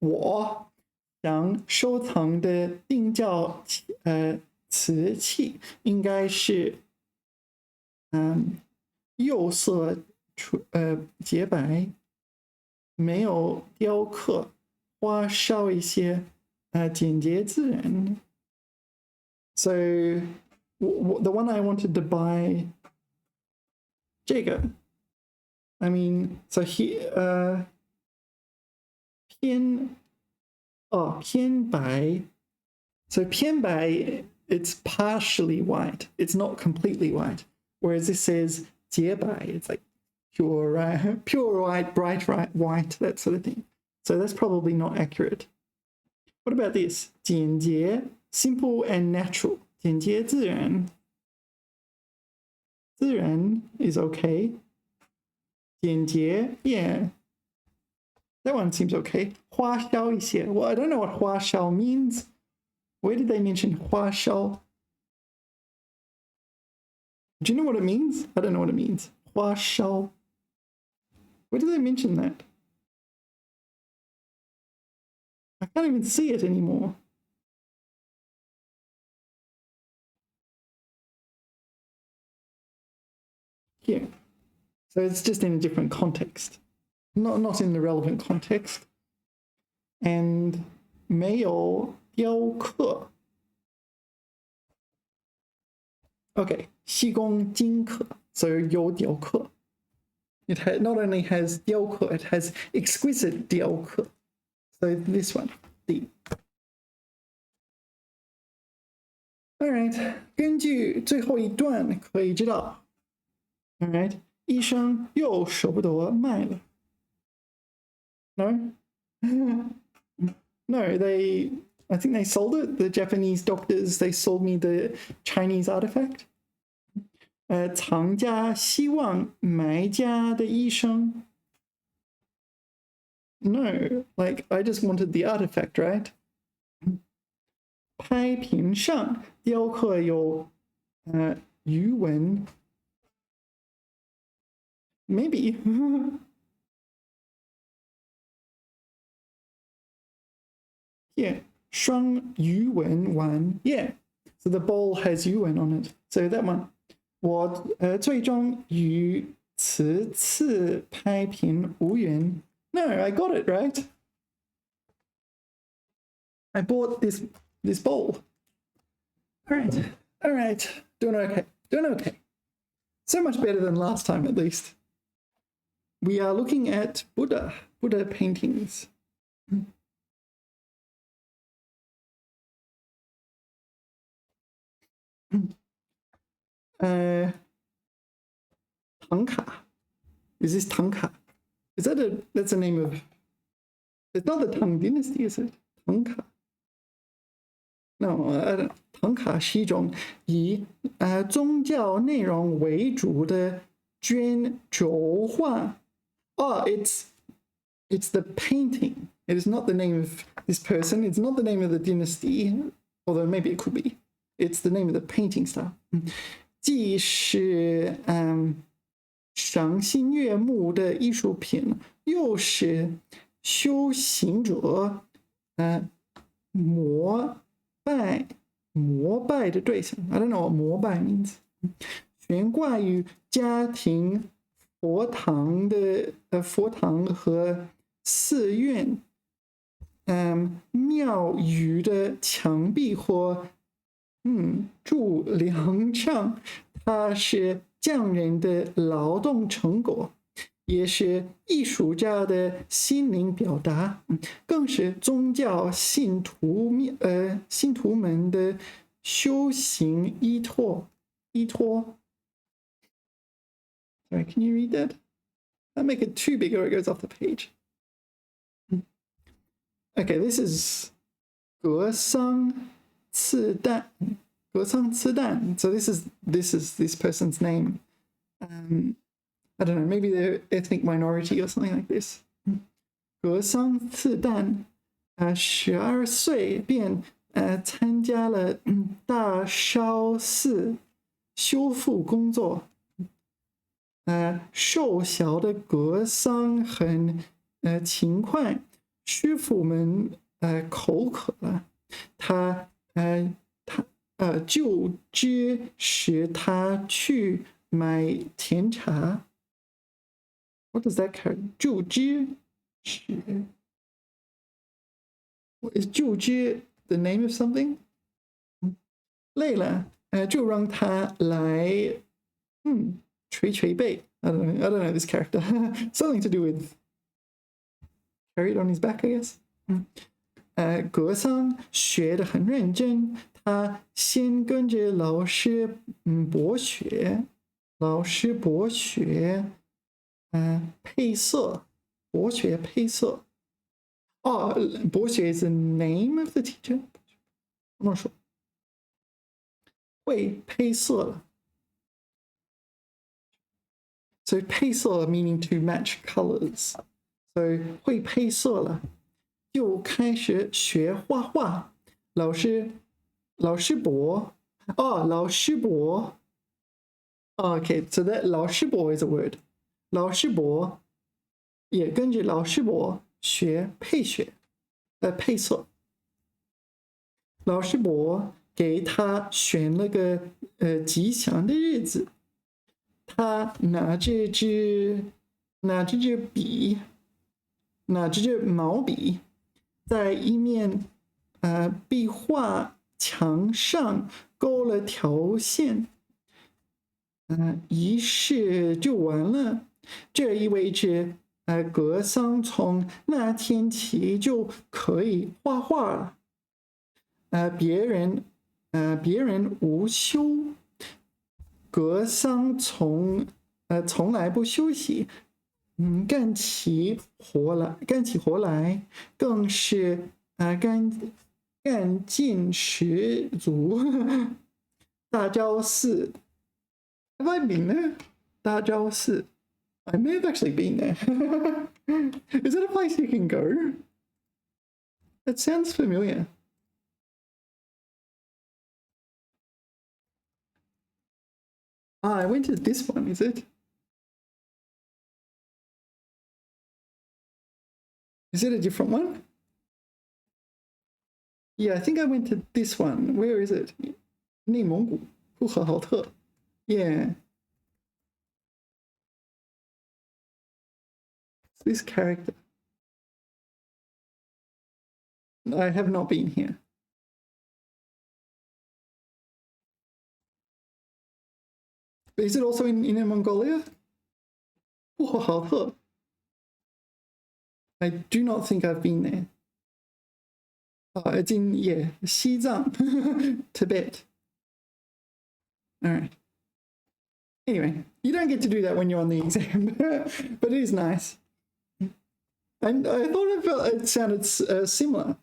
我想收藏的定教瓷器应该是釉色洁白，没有雕刻，花哨一些，简洁自然。So the one I wanted to buy 这个 I mean, so here, 偏白 so 偏白 it's partially white, it's not completely white, whereas this says 洁白 it's like pure white, bright white, that sort of thing. So that's probably not accurate. What about this? 简洁 simple and natural. 简洁自然 自然 is okay. 简洁 yeah, that one seems okay. 花哨一些 well, I don't know what 花哨 means. Where did they mention 花哨? Do you know what it means? I don't know what it means. 花哨. Where did they mention that? I can't even see it anymore. Here. So it's just in a different context. Not in the relevant context. And 没有雕刻. Okay, 西宫精刻. So 有雕刻. It not only has 雕刻, it has exquisite 雕刻. So this one, D. Alright, 根据最后一段可以知道 Alright, 医生又舍不得卖了 No? No, I think they sold it. The Japanese doctors, they sold me the Chinese artifact. 藏家希望买家的医生 No, like I just wanted the artifact, right? 拍屏上雕刻有鱼纹 Maybe. Yeah, 双鱼纹丸 Yeah, so the bowl has 鱼纹 on it. So that one. 我最终与此次拍屏无缘 No, I got it, right? I bought this bowl. All right. Doing okay. So much better than last time, at least. We are looking at Buddha paintings. Tanka. Is this Tanka? Is that's the name of... It's not the Tang dynasty, is it? Tanka. No, 唐卡是一种以宗教内容为主的卷轴画 Oh, it's the painting. It is not the name of this person. It's not the name of the dynasty, although maybe it could be. It's the name of the painting style. 既是赏心悦目的艺术品，又是修行者膜拜的对象 I don't know what 膜拜 means. 悬挂于家庭佛堂和寺院庙宇的墙壁或柱梁上，它是匠人的劳动成果，也是艺术家的心灵表达，更是宗教信徒们的修行依托。Sorry, can you read that? I'll make it too big or it goes off the page. Okay, this is 格桑刺蛋. So this is this person's name. I don't know, maybe they're ethnic minority or something like this. 格桑刺蛋，12岁便参加了大烧寺修复工作。瘦小的格桑很勤快，师傅们口渴了，他就支使他去买甜茶。What does that carry? 就支使 Is 就支 the name of something? 累了就让他来捶背。I don't know this character. Something to do with carried on his back, I guess. 格桑学得很认真，他先跟着老师博学，配色，博学配色。博学 is the name of the teacher. I'm not sure. 会配色了。So 配色 meaning to match colors. So 会配色了，就开始学画画。老师伯。Okay, so that 老师伯 is a word. 老师伯也跟着老师伯学配色。老师伯给他选了个吉祥的日子。他拿着支毛笔，在一面壁画墙上勾了条线，仪式就完了。这意味着格桑从那天起就可以画画了。别人无休。格桑从来不休息，干起活来，更是干劲十足。大昭寺 ，Have I been there? 大昭寺 I may have actually been there. Is it a place you can go? That sounds familiar. I went to this one, is it? Is it a different one? Yeah, I think I went to this one. Where is it? 内蒙古呼和浩特 Yeah. This character. I have not been here. But is it also in Inner Mongolia? I do not think I've been there. It's in, Xizang, Tibet. All right. Anyway, you don't get to do that when you're on the exam, but it is nice. And I thought it sounded similar,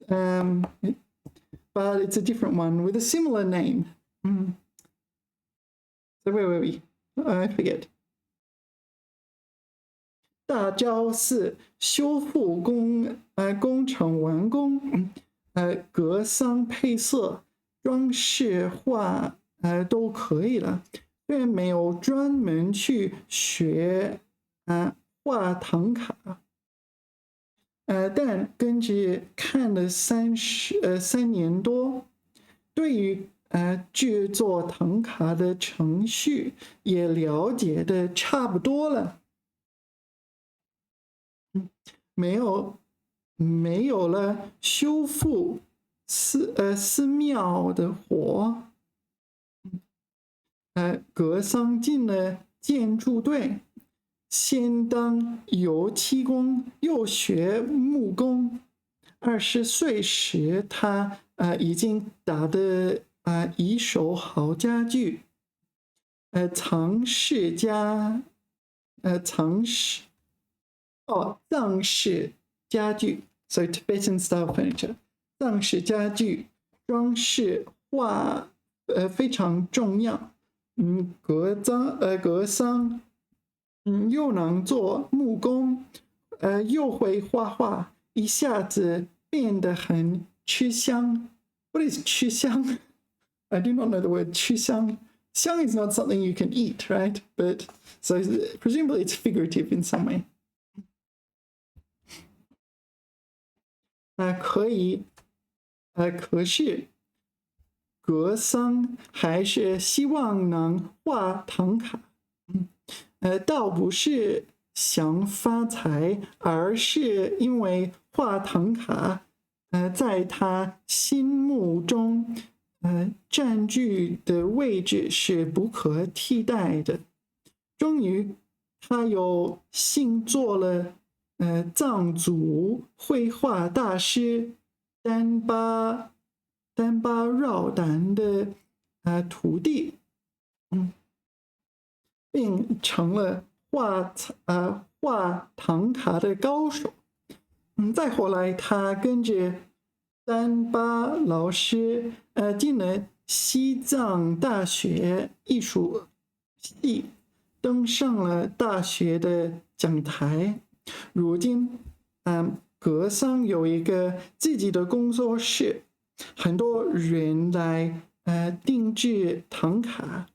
but it's a different one with a similar name. So where were we? I forget. 大昭寺修复工程完工，格桑配色、装饰画都可以了。虽然没有专门去学画唐卡，但跟着看了3年多，对于制作唐卡的程序也了解的差不多了。没有了修复寺庙的火。格桑进了建筑队，先当油漆工，又学木工。20岁时，他已经打得一手好家具。藏式家具 ，so Tibetan style furniture， 藏式家具装饰画非常重要。格桑又能做木工，又会画画，一下子变得很吃香。What is 吃香? I do not know the word 吃香。香 is not something you can eat, right? But so presumably it's figurative in some way. 可是格桑还是希望能画唐卡。倒不是想发财，而是因为画唐卡，在他心目中，占据的位置是不可替代的。终于，他又信做了藏族绘画大师丹巴绕达的徒弟，并成了画唐卡的高手。再后来，他跟着丹巴老师进了西藏大学艺术系，登上了大学的讲台。如今，格桑有一个自己的工作室，很多人来定制唐卡，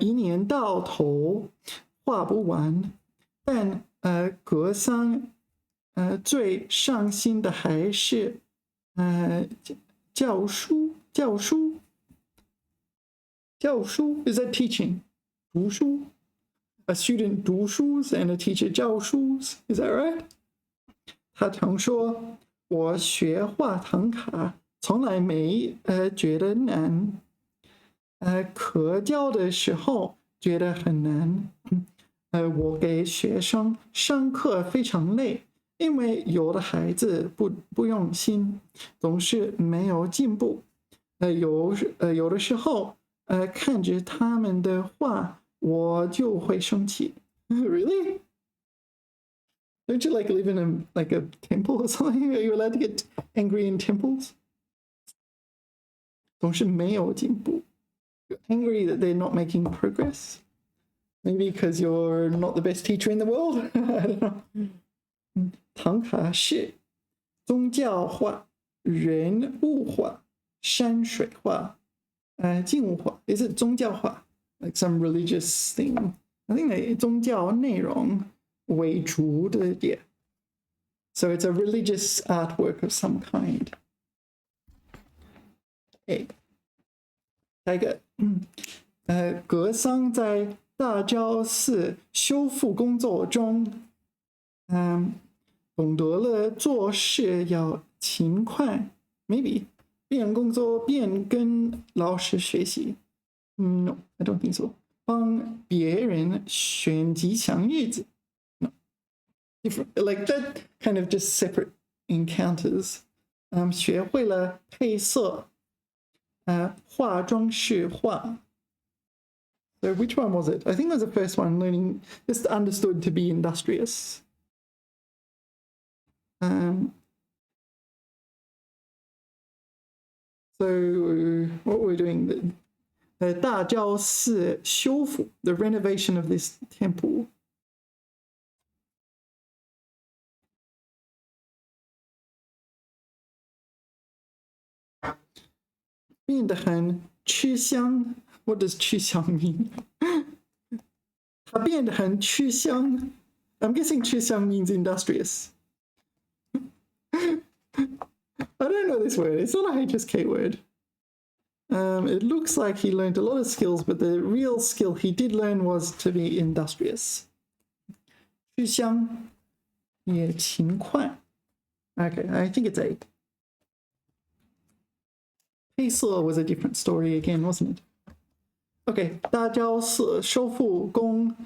一年到头画不完。但格桑最上心的还是教书 is that teaching 读书 a student 读书 and a teacher 教书 is that right? 他曾说，我学画唐卡从来没觉得难，可教的时候觉得很难。我给学生上课非常累，因为有的孩子不用心，总是没有进步。有的时候看着他们的画，我就会生气。Really? Don't you like live in a temple or something? Are you allowed to get angry in temples? 总是没有进步。You're angry that they're not making progress? Maybe because you're not the best teacher in the world? I don't know. 唐卡是宗教画、人物画、山水画、静物画，也是宗教画 ，like some religious thing. I think 宗教内容为主的也。So it's a religious artwork of some kind. 下一个，格桑在大昭寺修复工作中，懂得了做事要勤快 ，maybe 边工作边跟老师学习。No, I don't think so. 帮别人选吉祥日子 ，no. Like that kind of just separate encounters. 学会了配色，化妆室画。So which one was it? I think it was the first one, learning, just understood to be industrious. So what we're doing, the 大昭寺修复 the renovation of this temple. 变得很吃香。What does 吃香 mean? 它变得很吃香。I'm guessing 吃香 means industrious. I don't know this word. It's not a HSK word. It looks like he learned a lot of skills, but the real skill he did learn was to be industrious. 吃香也勤快。Okay, I think it's 8. 黑色 was a different story again, wasn't it? Okay, 大昭寺收复工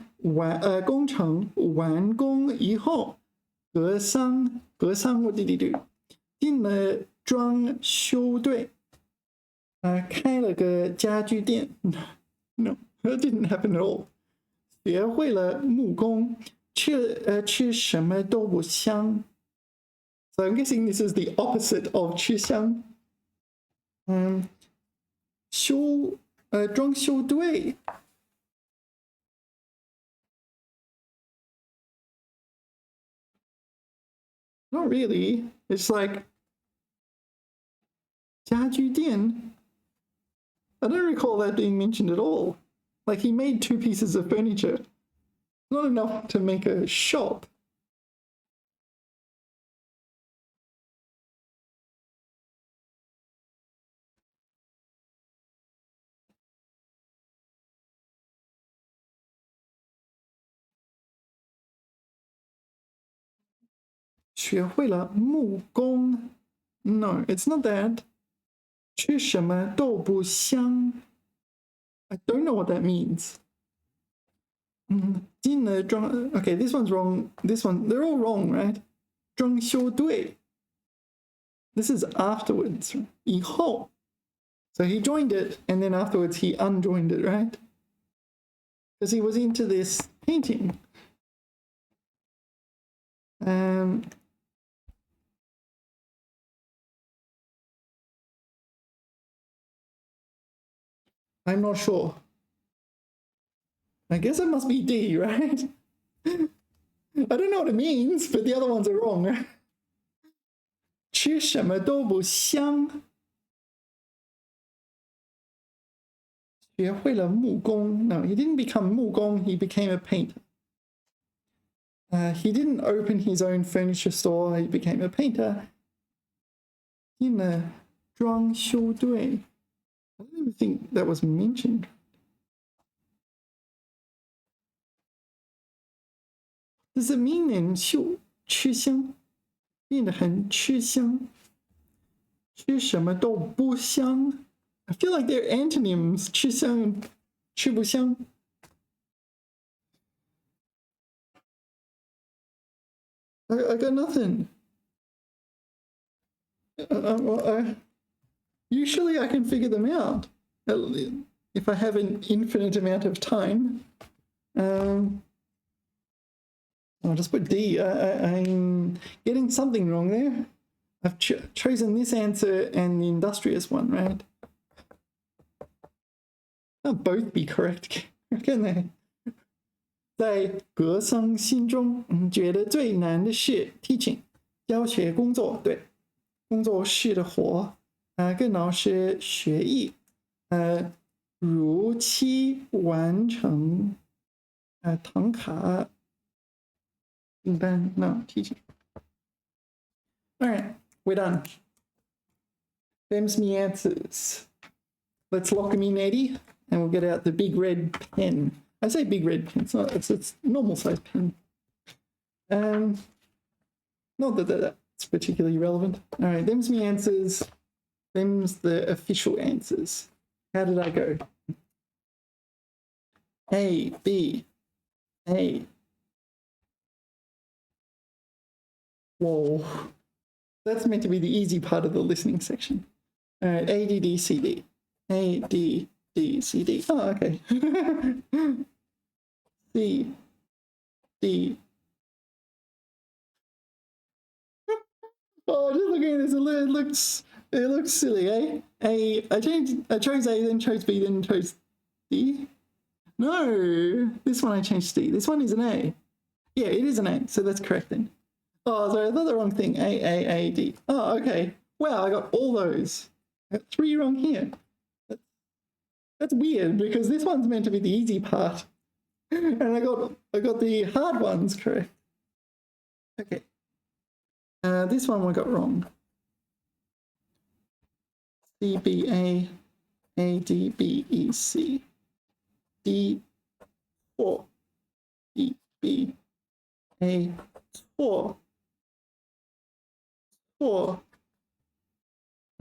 程完工以后，格桑我进了装修队，开了个家具店。No, that didn't happen at all. 学会了木工，吃什么都不香。So I'm guessing this is the opposite of 吃香。装修队。Not really. It's like 家具店. I don't recall that being mentioned at all. Like he made 2 pieces of furniture. Not enough to make a shop. "学会了木工." No, it's not that. 吃什么都不香. I don't know what that means. Okay, this one's wrong. This one, they're all wrong, right? 装修队. This is afterwards. 以后. So he joined it, and then afterwards he unjoined it, right? Because he was into this painting. I'm not sure. I guess it must be D, right? I don't know what it means, but the other ones are wrong. 吃什么都不香。学会了木工. No, he didn't become 木工, he became a painter. He didn't open his own furniture store, he became a painter. 进了装修队. I don't even think that was mentioned. Does it mean then 吃香? 变得很吃香. 吃什么都不香. I feel like they're antonyms. 吃香, 吃不香. I got nothing. Usually I can figure them out if I have an infinite amount of time. I'll just put D. I'm getting something wrong there. I've chosen this answer and the industrious one, right? They'll both be correct, can they? 在格桑心中，觉得最难的是 teaching 教学工作，对，工作室的活，跟老师学艺，如期完成，唐卡订单 no teaching. All right, we're done. Them's me answers. Let's lock them in, Eddie, and we'll get out the big red pen. I say big red pen, it's normal size pen. Not that that's particularly relevant. All right, them's me answers. Them's the official answers. How did I go? A, B, A. Whoa. That's meant to be the easy part of the listening section. All right, A, D, D, C, D. A, D, D, C, D. Oh, okay. C, D. Oh, just looking at this, it looks silly, eh? I chose A, then chose B, then chose D. No, this one I changed D. This one is an A. Yeah, it is an A, so that's correct then. Oh, sorry, I thought the wrong thing. A, D. Oh, okay. Wow, I got all those. I got 3 wrong here. That's weird because this one's meant to be the easy part. And I got the hard ones correct. Okay. This one I got wrong. C, B, A, D, B, E, C. D, 4. D, B, A, 4. 4.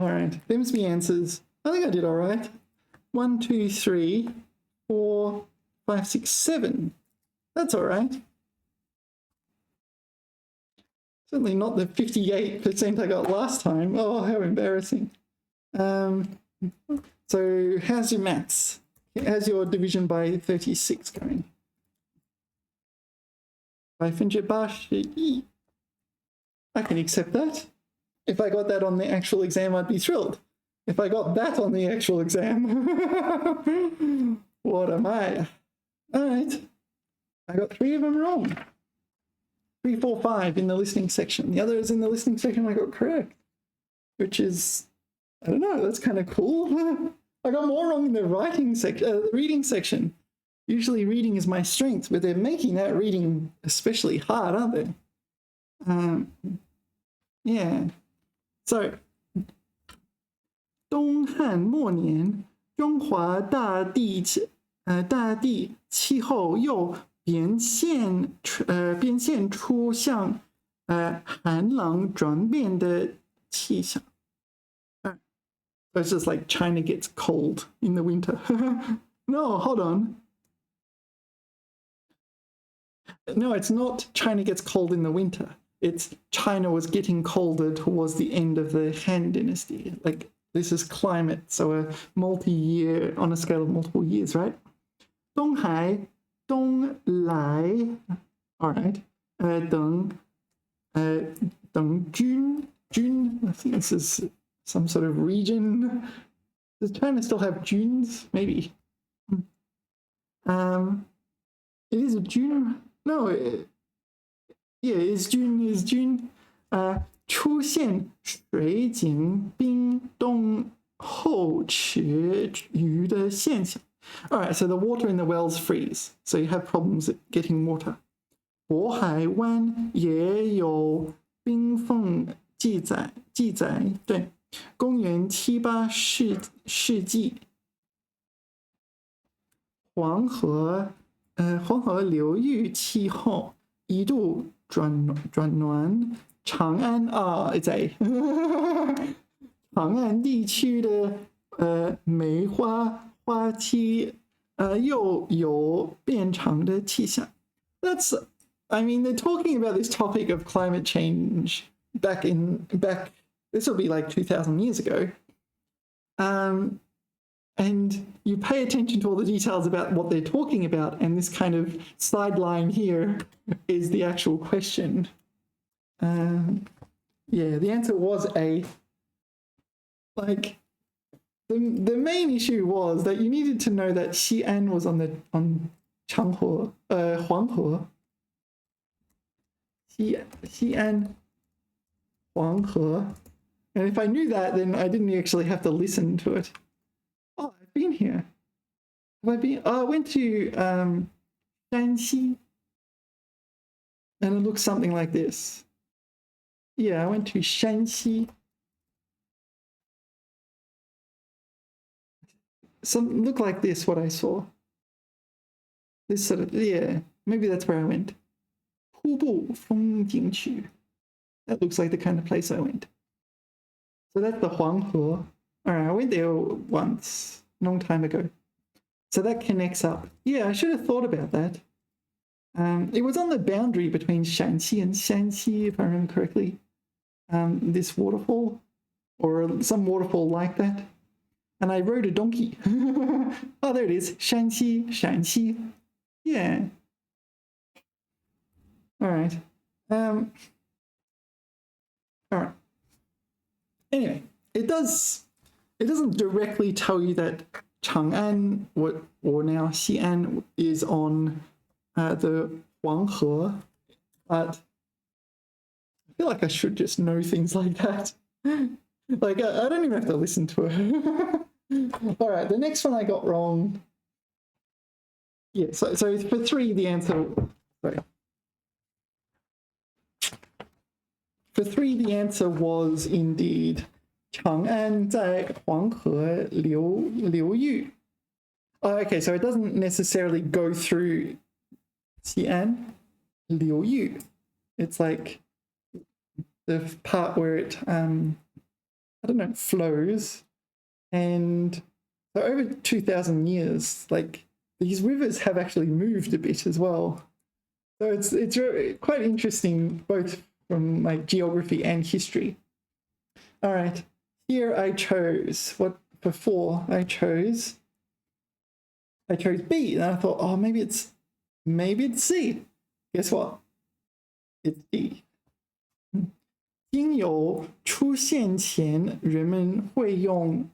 All right, them's the answers. I think I did all right. 1, 2, 3, 4, 5, 6, 7. That's all right. Certainly not the 58% I got last time. Oh, how embarrassing. So how's your maths? How's your division by 36 going? 580. I can accept that. If I got that on the actual exam, I'd be thrilled. If I got that on the actual exam, what am I? All right. I got 3 of them wrong. 3, 4, 5 in the listening section. The others in the listening section I got correct, which is, I don't know, that's kind of cool. I got more wrong in the reading section. Usually reading is my strength, but they're making that reading especially hard, aren't they? Yeah. So, 东汉末年，中华大地气候又变现出像寒冷转变的气象。So it's just like China gets cold in the winter. No, hold on. No, it's not China gets cold in the winter. It's China was getting colder towards the end of the Han Dynasty. Like, this is climate, so a multi-year, on a scale of multiple years, right? 东海东来 all right. 等均 I think this is some sort of region. Does China still have dunes? Maybe. It is a dune. No, yeah, is dune. 出现水井冰冻后池鱼的现象. All right, so the water in the wells freeze, so you have problems getting water. 渤海湾也有冰缝记载，对，公元7、8世纪，黄河流域气候一度转暖，长安在长安地区的梅花期又有变长的气象。That's, I mean, they're talking about this topic of climate change back, this will be like 2,000 years ago. And you pay attention to all the details about what they're talking about, and this kind of sideline here is the actual question. Yeah, the answer was A. Like, the main issue was that you needed to know that Xi'an was on Changhe, Huanghe. Xi'an, Huanghe. And if I knew that, then I didn't actually have to listen to it. Oh, I've been here. Have I been? Oh, I went to Shanxi. And it looks something like this. Yeah, I went to Shanxi. Look like this, what I saw. This sort of, yeah, maybe that's where I went. 瀑布风景区. That looks like the kind of place I went. So that's the Huanghe. All right, I went there once, a long time ago. So that connects up. Yeah, I should have thought about that. It was on the boundary between Shanxi and Shanxi, if I remember correctly. This waterfall, or some waterfall like that. And I rode a donkey. Oh, there it is. Shanxi. Yeah. All right. All right. Anyway, it doesn't directly tell you that Chang'an or now Xi'an is on the Huanghe, but I feel like I should just know things like that. Like, I don't even have to listen to it. All right, the next one I got wrong. Yeah, so for 3, the answer, sorry. For 3, the answer was indeed 长安在黄河流域. Oh, okay, so it doesn't necessarily go through Xi'an, 流域. It's like the part where it, I don't know, flows. And so over 2,000 years, like these rivers have actually moved a bit as well. So it's quite interesting, both from like geography and history. All right, here I chose what for 4. I chose B, and I thought, oh, maybe it's C. Guess what? It's D. 精油出现前，人们会用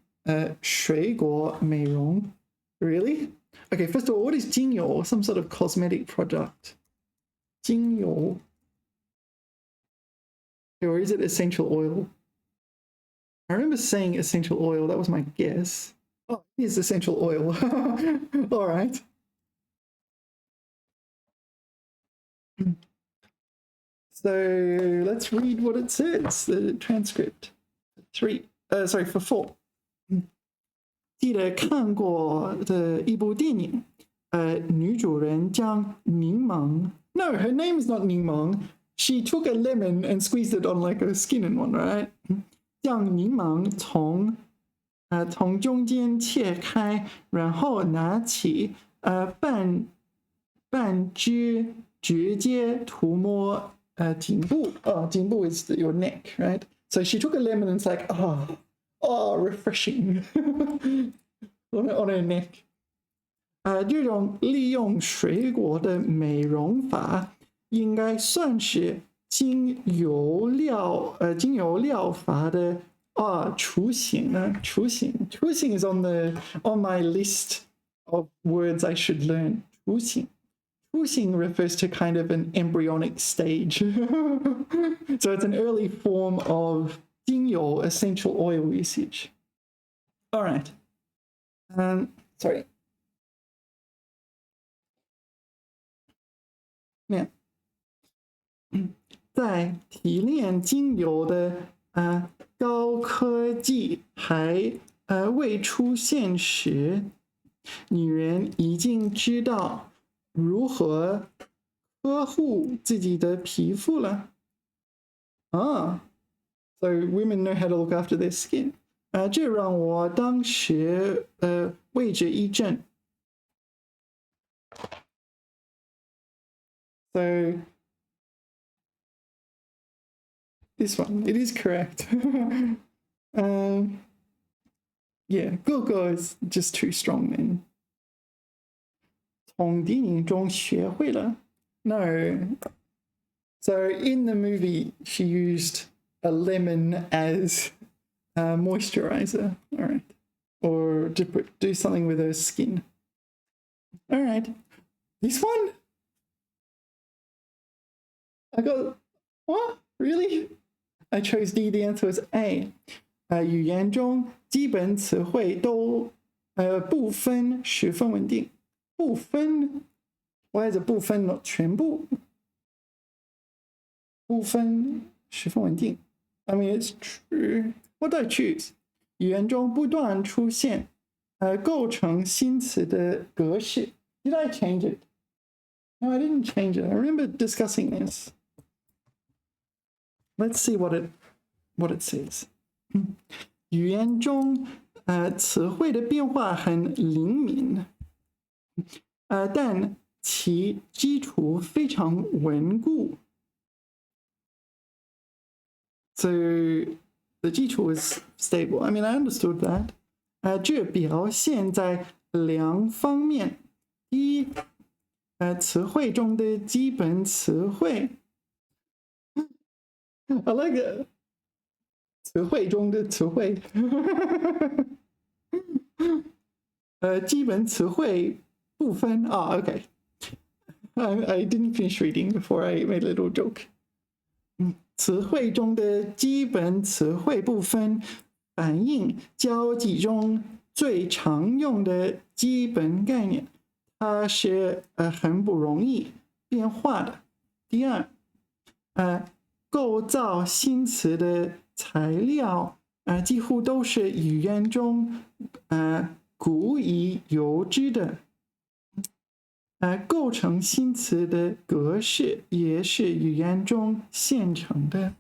水果美容。Really? Okay, first of all, what is 精油? Some sort of cosmetic product. 精油 or is it essential oil? I remember saying essential oil. That was my guess. Oh, it is essential oil. All right. So let's read what it says, the transcript. For 4. 记得看过的一部电影，女主人将柠檬 No, her name is not 柠檬. She took a lemon and squeezed it on like a skin and one, right? 将柠檬从中间切开，然后拿起半支直接涂抹颈部。颈部 is your neck, right? So she took a lemon and it's like, refreshing on her neck. 这种利用水果的美容法应该算是精油疗法的雏形呢。雏形 is on my list of words I should learn. 雏形 refers to kind of an embryonic stage. So it's an early form of 精油 essential oil usage. All right. Sorry. Now, 在提炼精油的高科技还未出现时，女人已经知道如何呵护自己的皮肤了。So women know how to look after their skin. 这让我当时为之一振。So this one, it is correct. Yeah, 哥哥 is just too strong then. 从电影中学会了。No. So in the movie, she used a lemon as a moisturizer. All right. Or to do something with her skin. All right. This one? I got, what? Really? I chose D. The answer was A. 语言中基本词汇都不分十分稳定。不分 Why is it 不分 not 全部？不分十分稳定。I mean, it's true. What did I choose? 语言中不断出现构成新词的格式。Did I change it? No, I didn't change it. I remember discussing this. Let's see what it says. 语言中词汇的变化很灵敏，但其基础非常稳固。So the 基础 is stable. I mean, I understood that. 这表现在两方面。第一，词汇中的基本词汇。I like it. 词汇中的词汇。基本词汇部分。Okay. I didn't finish reading before I made a little joke. 词汇中的基本词汇部分反映交际中最常用的基本概念，它是很不容易变化的。第二，构造新词的材料几乎都是语言中古已有之的。构成新词的格式也是语言中现成的。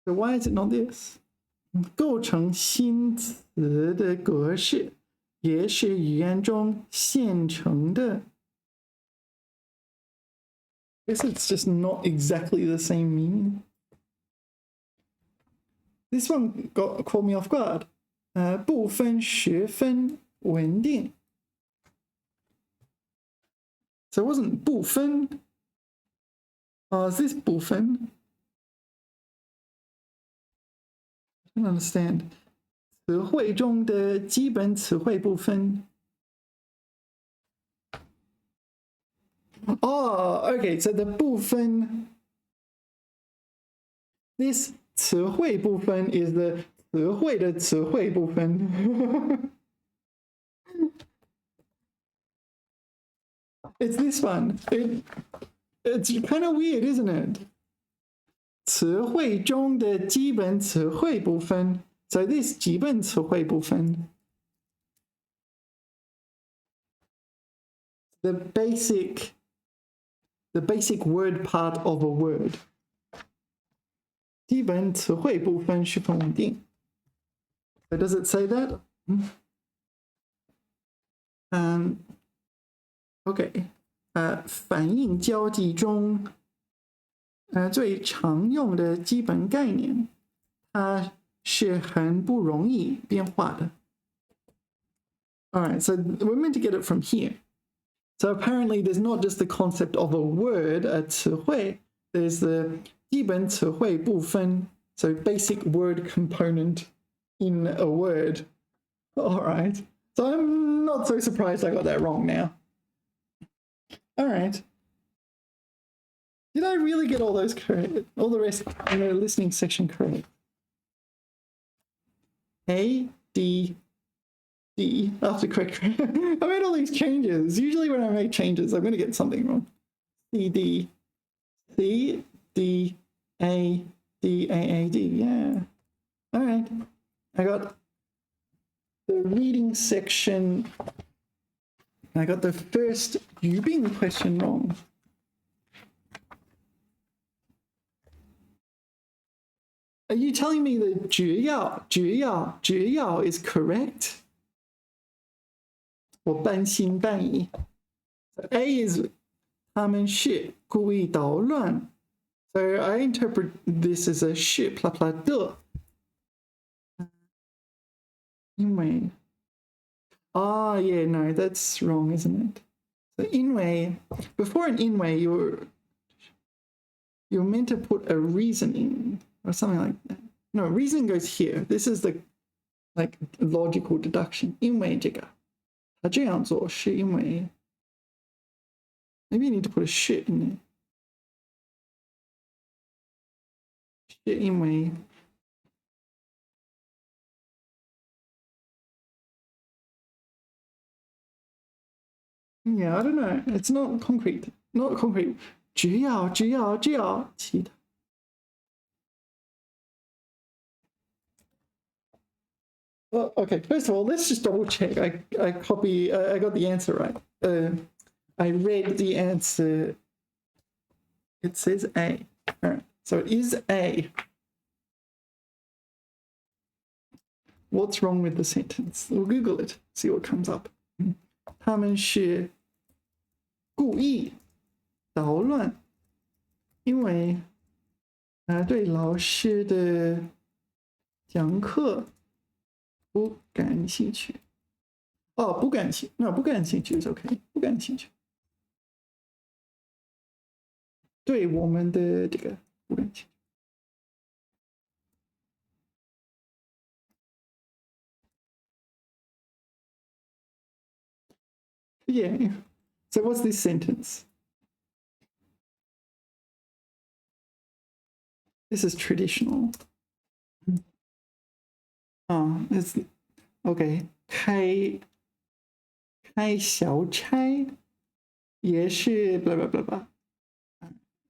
So why is it not this? 构成新词的格式也是语言中现成的。I guess it's just not exactly the same meaning. This one caught me off guard. 不分学分稳定。So it wasn't 不分. Oh, is this 不分? I don't understand. 词汇中的基本词汇部分。Oh, okay, so the 部分 this 词汇部分 is the 词汇的词汇部分。It's this one. It's kind of weird, isn't it? 词汇中的基本词汇部分。So this 基本词汇部分。The basic word part of a word. 基本词汇部分是否稳定 So does it say that? Okay. 反应交际中最常用的基本概念，它是很不容易变化的。Alright, so we're meant to get it from here. So apparently there's not just the concept of a word, a 词汇, there's the 基本词汇部分, so basic word component in a word. Alright, so I'm not so surprised I got that wrong now. Alright. Did I really get all those correct? All the rest in the listening section correct? A, D, D. I have to correct. I made all these changes. Usually when I make changes, I'm going to get something wrong. C, D, C, D, A, D, A, A, D. Yeah. All right. I got the reading section. I got the first 语病 question wrong. Are you telling me that 只要 is correct? 我半信半疑。A is 他们是故意捣乱。So I interpret this as a 是 blah blah 的。因为 yeah, no, that's wrong, isn't it? So 因为 before an 因为 you're meant to put a reasoning or something like that. No, reasoning goes here. This is the like logical deduction. 因为这个他这样做是因为 maybe you need to put a 是 in there. 是因为 Yeah, I don't know. It's not concrete. Not concrete. 只要其他 Well, okay, first of all, let's just double check. I got the answer right. I read the answer. It says A. All right, so it is A. What's wrong with the sentence? We'll Google it, see what comes up. 他们是故意捣乱，因为对老师的讲课不感兴趣。哦，不感兴趣 ，no， 不感兴趣 is OK， 不感兴趣。对我们的这个不感兴趣。Yeah. So what's this sentence? This is traditional. Oh, it's okay. 开小差也是 blah blah blah blah.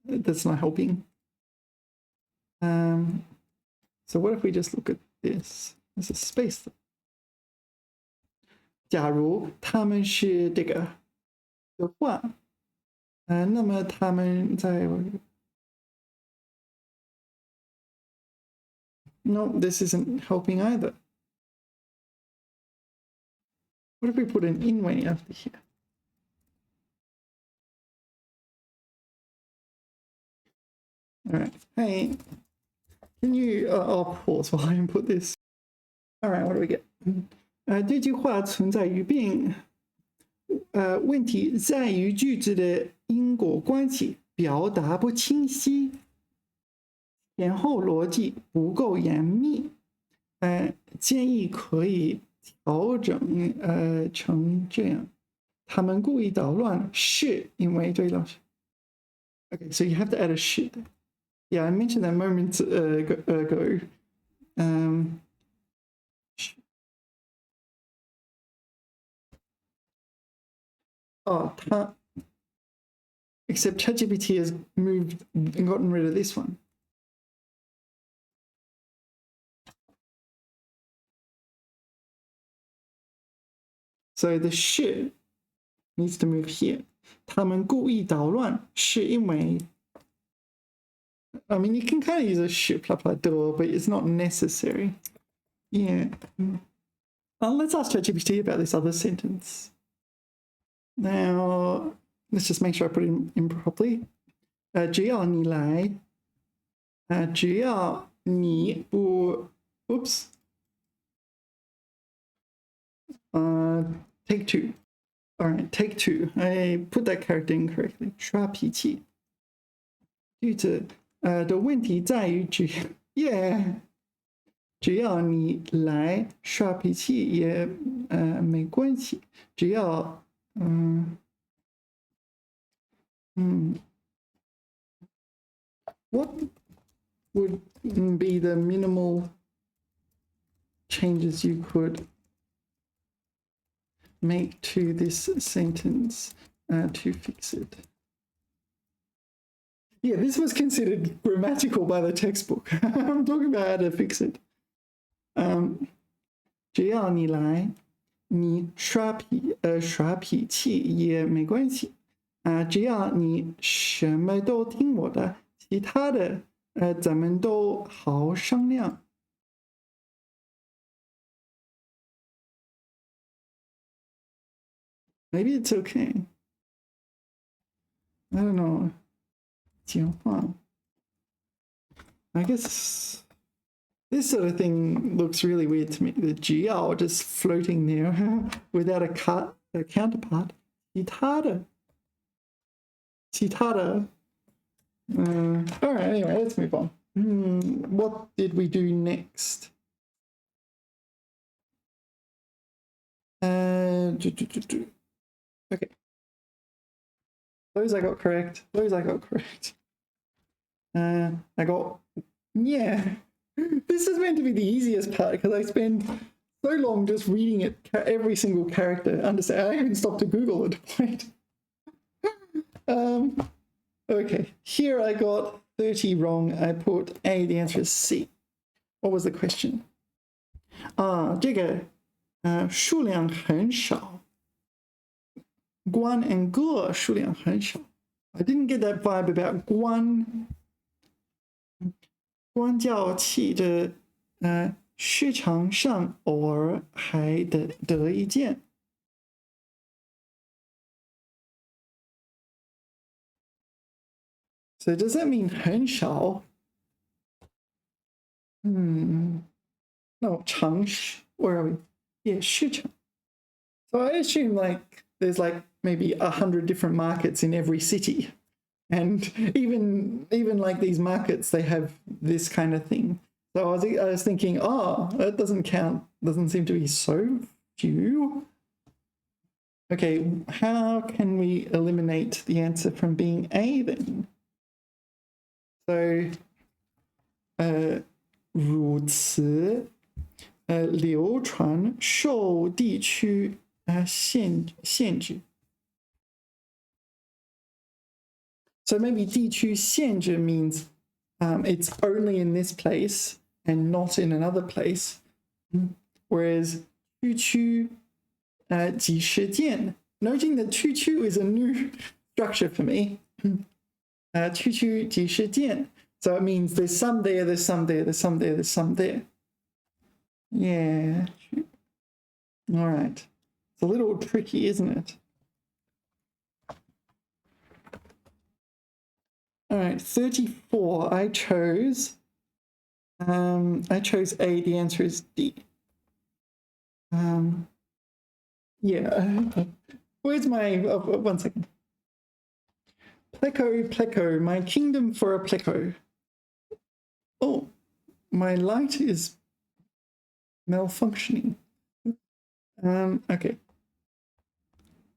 That's not helping. So what if we just look at this? There's a space. 假如他们是这个的话，那么他们在 No, this isn't helping either. What if we put an inway after here? All right. Hey, can you? I'll pause while I input this. All right. What do we get? 这句话存在语病。问题在于句子的因果关系表达不清晰，前后逻辑不够严密。建议可以调整成这样。他们故意捣乱，是因为对老师。Okay, so you have to add a should. Yeah, I mentioned that moments ago. Except ChatGPT has moved and gotten rid of this one. So the should needs to move here. 他们故意捣乱，是因为 I mean, you can kind of use a should door, but it's not necessary. Yeah. Let's ask ChatGPT about this other sentence. Now, let's just make sure I put it in properly. 只要你来，只要你不 oops. Take two. All right, take two. I put that character incorrectly. 耍脾气。句子的问题在于只要你来耍脾气也没关系，只要What would be the minimal changes you could make to this sentence to fix it? Yeah, this was considered grammatical by the textbook. I'm talking about how to fix it. 只要你来，你耍脾气也没关系。只要你什么都听我的，其他的咱们都好商量。Maybe it's okay. I don't know. 讲话 I guess this sort of thing looks really weird to me. The 只要 just floating there without a counterpart. 其他的 all right, anyway, let's move on. What did we do next? Okay. Those I got correct. I got, yeah. This is meant to be the easiest part because I spend so long just reading it, every single character. Understand? I even stopped to Google at a point. Okay, here I got 30 wrong. I put A, the answer is C. What was the question? 这个数量很少。关 and 个数量很少。I didn't get that vibe about 关叫器的市场上偶尔还得一见。So does that mean 很少? No, 场 where are we? Yeah, 市场. So I assume like there's like maybe 100 different markets in every city. And even like these markets, they have this kind of thing. So I was thinking, that doesn't count. Doesn't seem to be so few. Okay, how can we eliminate the answer from being A then? So, 如此流传受地区限制。So maybe 地区限制 means it's only in this place and not in another place. Whereas 区区几十件, noting that 区区 is a new structure for me. 区区几十件. So it means there's some there, there's some there, there's some there, there's some there. Yeah. All right. It's a little tricky, isn't it? All right, 34. I chose A. The answer is D. Yeah. Where's my, oh, 1 second. Pleco, pleco, my kingdom for a pleco. Oh, my light is malfunctioning. Okay.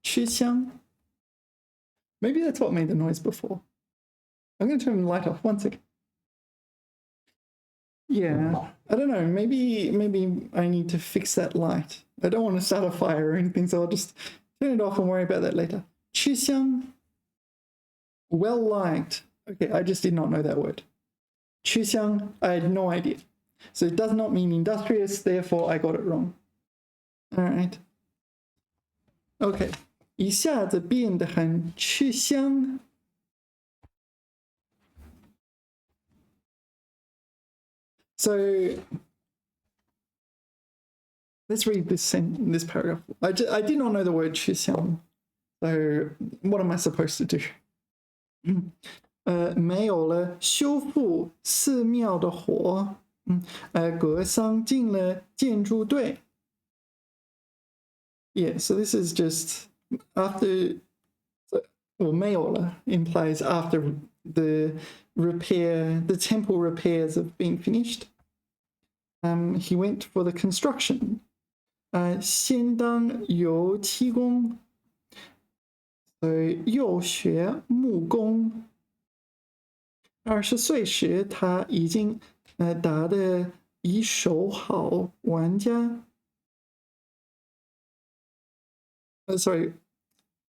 吃香. Maybe that's what made the noise before. I'm going to turn the light off. 1 second. Yeah, I don't know. Maybe I need to fix that light. I don't want to start a fire or anything, so I'll just turn it off and worry about that later. 吃香. Well liked. Okay, I just did not know that word. 吃香, I had no idea. So it does not mean industrious, therefore I got it wrong. All right. Okay. 一下子变得很吃香. So let's read this paragraph. I did not know the word 吃香. So what am I supposed to do? 没有了修复寺庙的火，格桑进了建筑队。Yeah, so this is just after, or 没有了 implies after the temple repairs have been finished. He went for the construction. 先当油漆工，又学木工。20岁时，他已经打得一手好玩家。sorry，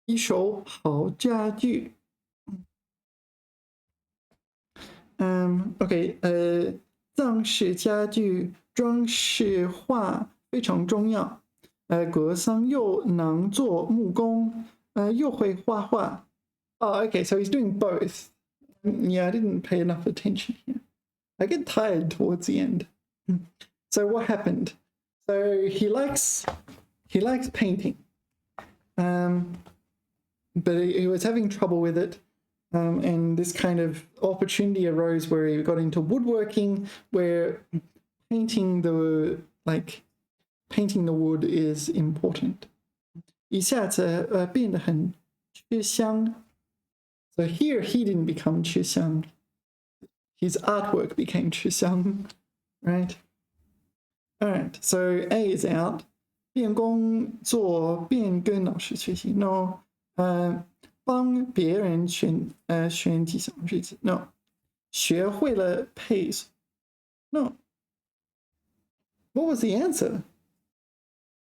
一手好家具。OK， 藏式家具装饰画非常重要。格桑又能做木工，又会画画。Oh, okay, so he's doing both. Yeah, I didn't pay enough attention here. I get tired towards the end. So what happened? So he likes painting, but he was having trouble with it, and this kind of opportunity arose where he got into woodworking, where painting the wood is important. 一下子变得很吃香. So here he didn't become 吃香. His artwork became 吃香, right? All right, so A is out. 变工作变跟老师学习 No. 帮别人选技巧日子 No. 学会了配 No. What was the answer?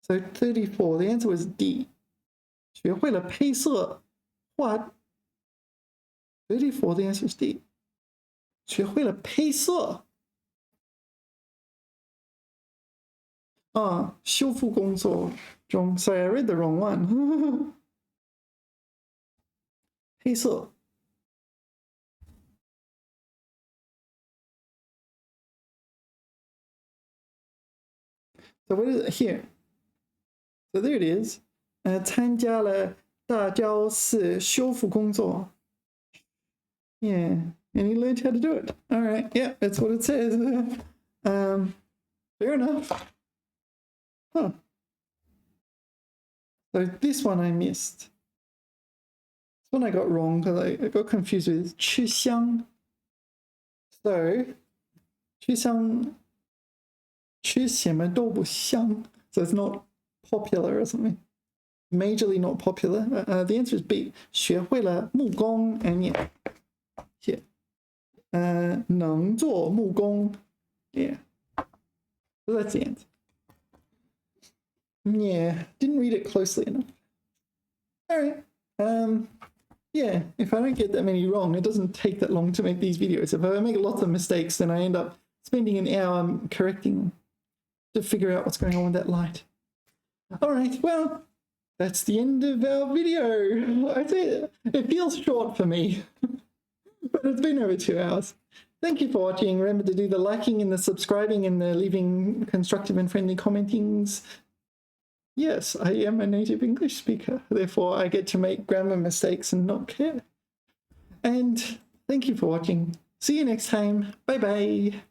So 34, the answer was D. 学会了配色画 34, the answer is D. 学会了配色修复工作中 Sorry, I read the wrong one. 配色 So what is it here? So there it is. 参加了大昭寺修复工作 Yeah, and he learned how to do it. All right, yeah, that's what it says. Fair enough. Huh. So this one I missed. This one I got wrong because I got confused with 吃香. So 吃香 吃什么都不香. So it's not popular or something. Majorly not popular. The answer is B. 学会了木工 and yeah. Here. 能做木工 Yeah. So that's the answer. Yeah, didn't read it closely enough. All right. Yeah, if I don't get that many wrong, it doesn't take that long to make these videos. If I make lots of mistakes, then I end up spending an hour correcting them to figure out what's going on with that light. All right, well, that's the end of our video. I say it feels short for me, but it's been over 2 hours. thank you for watching. Remember to do the liking and the subscribing and the leaving constructive and friendly commentings. Yes, I am a native English speaker, therefore I get to make grammar mistakes and not care. And thank you for watching. See you next time. Bye bye.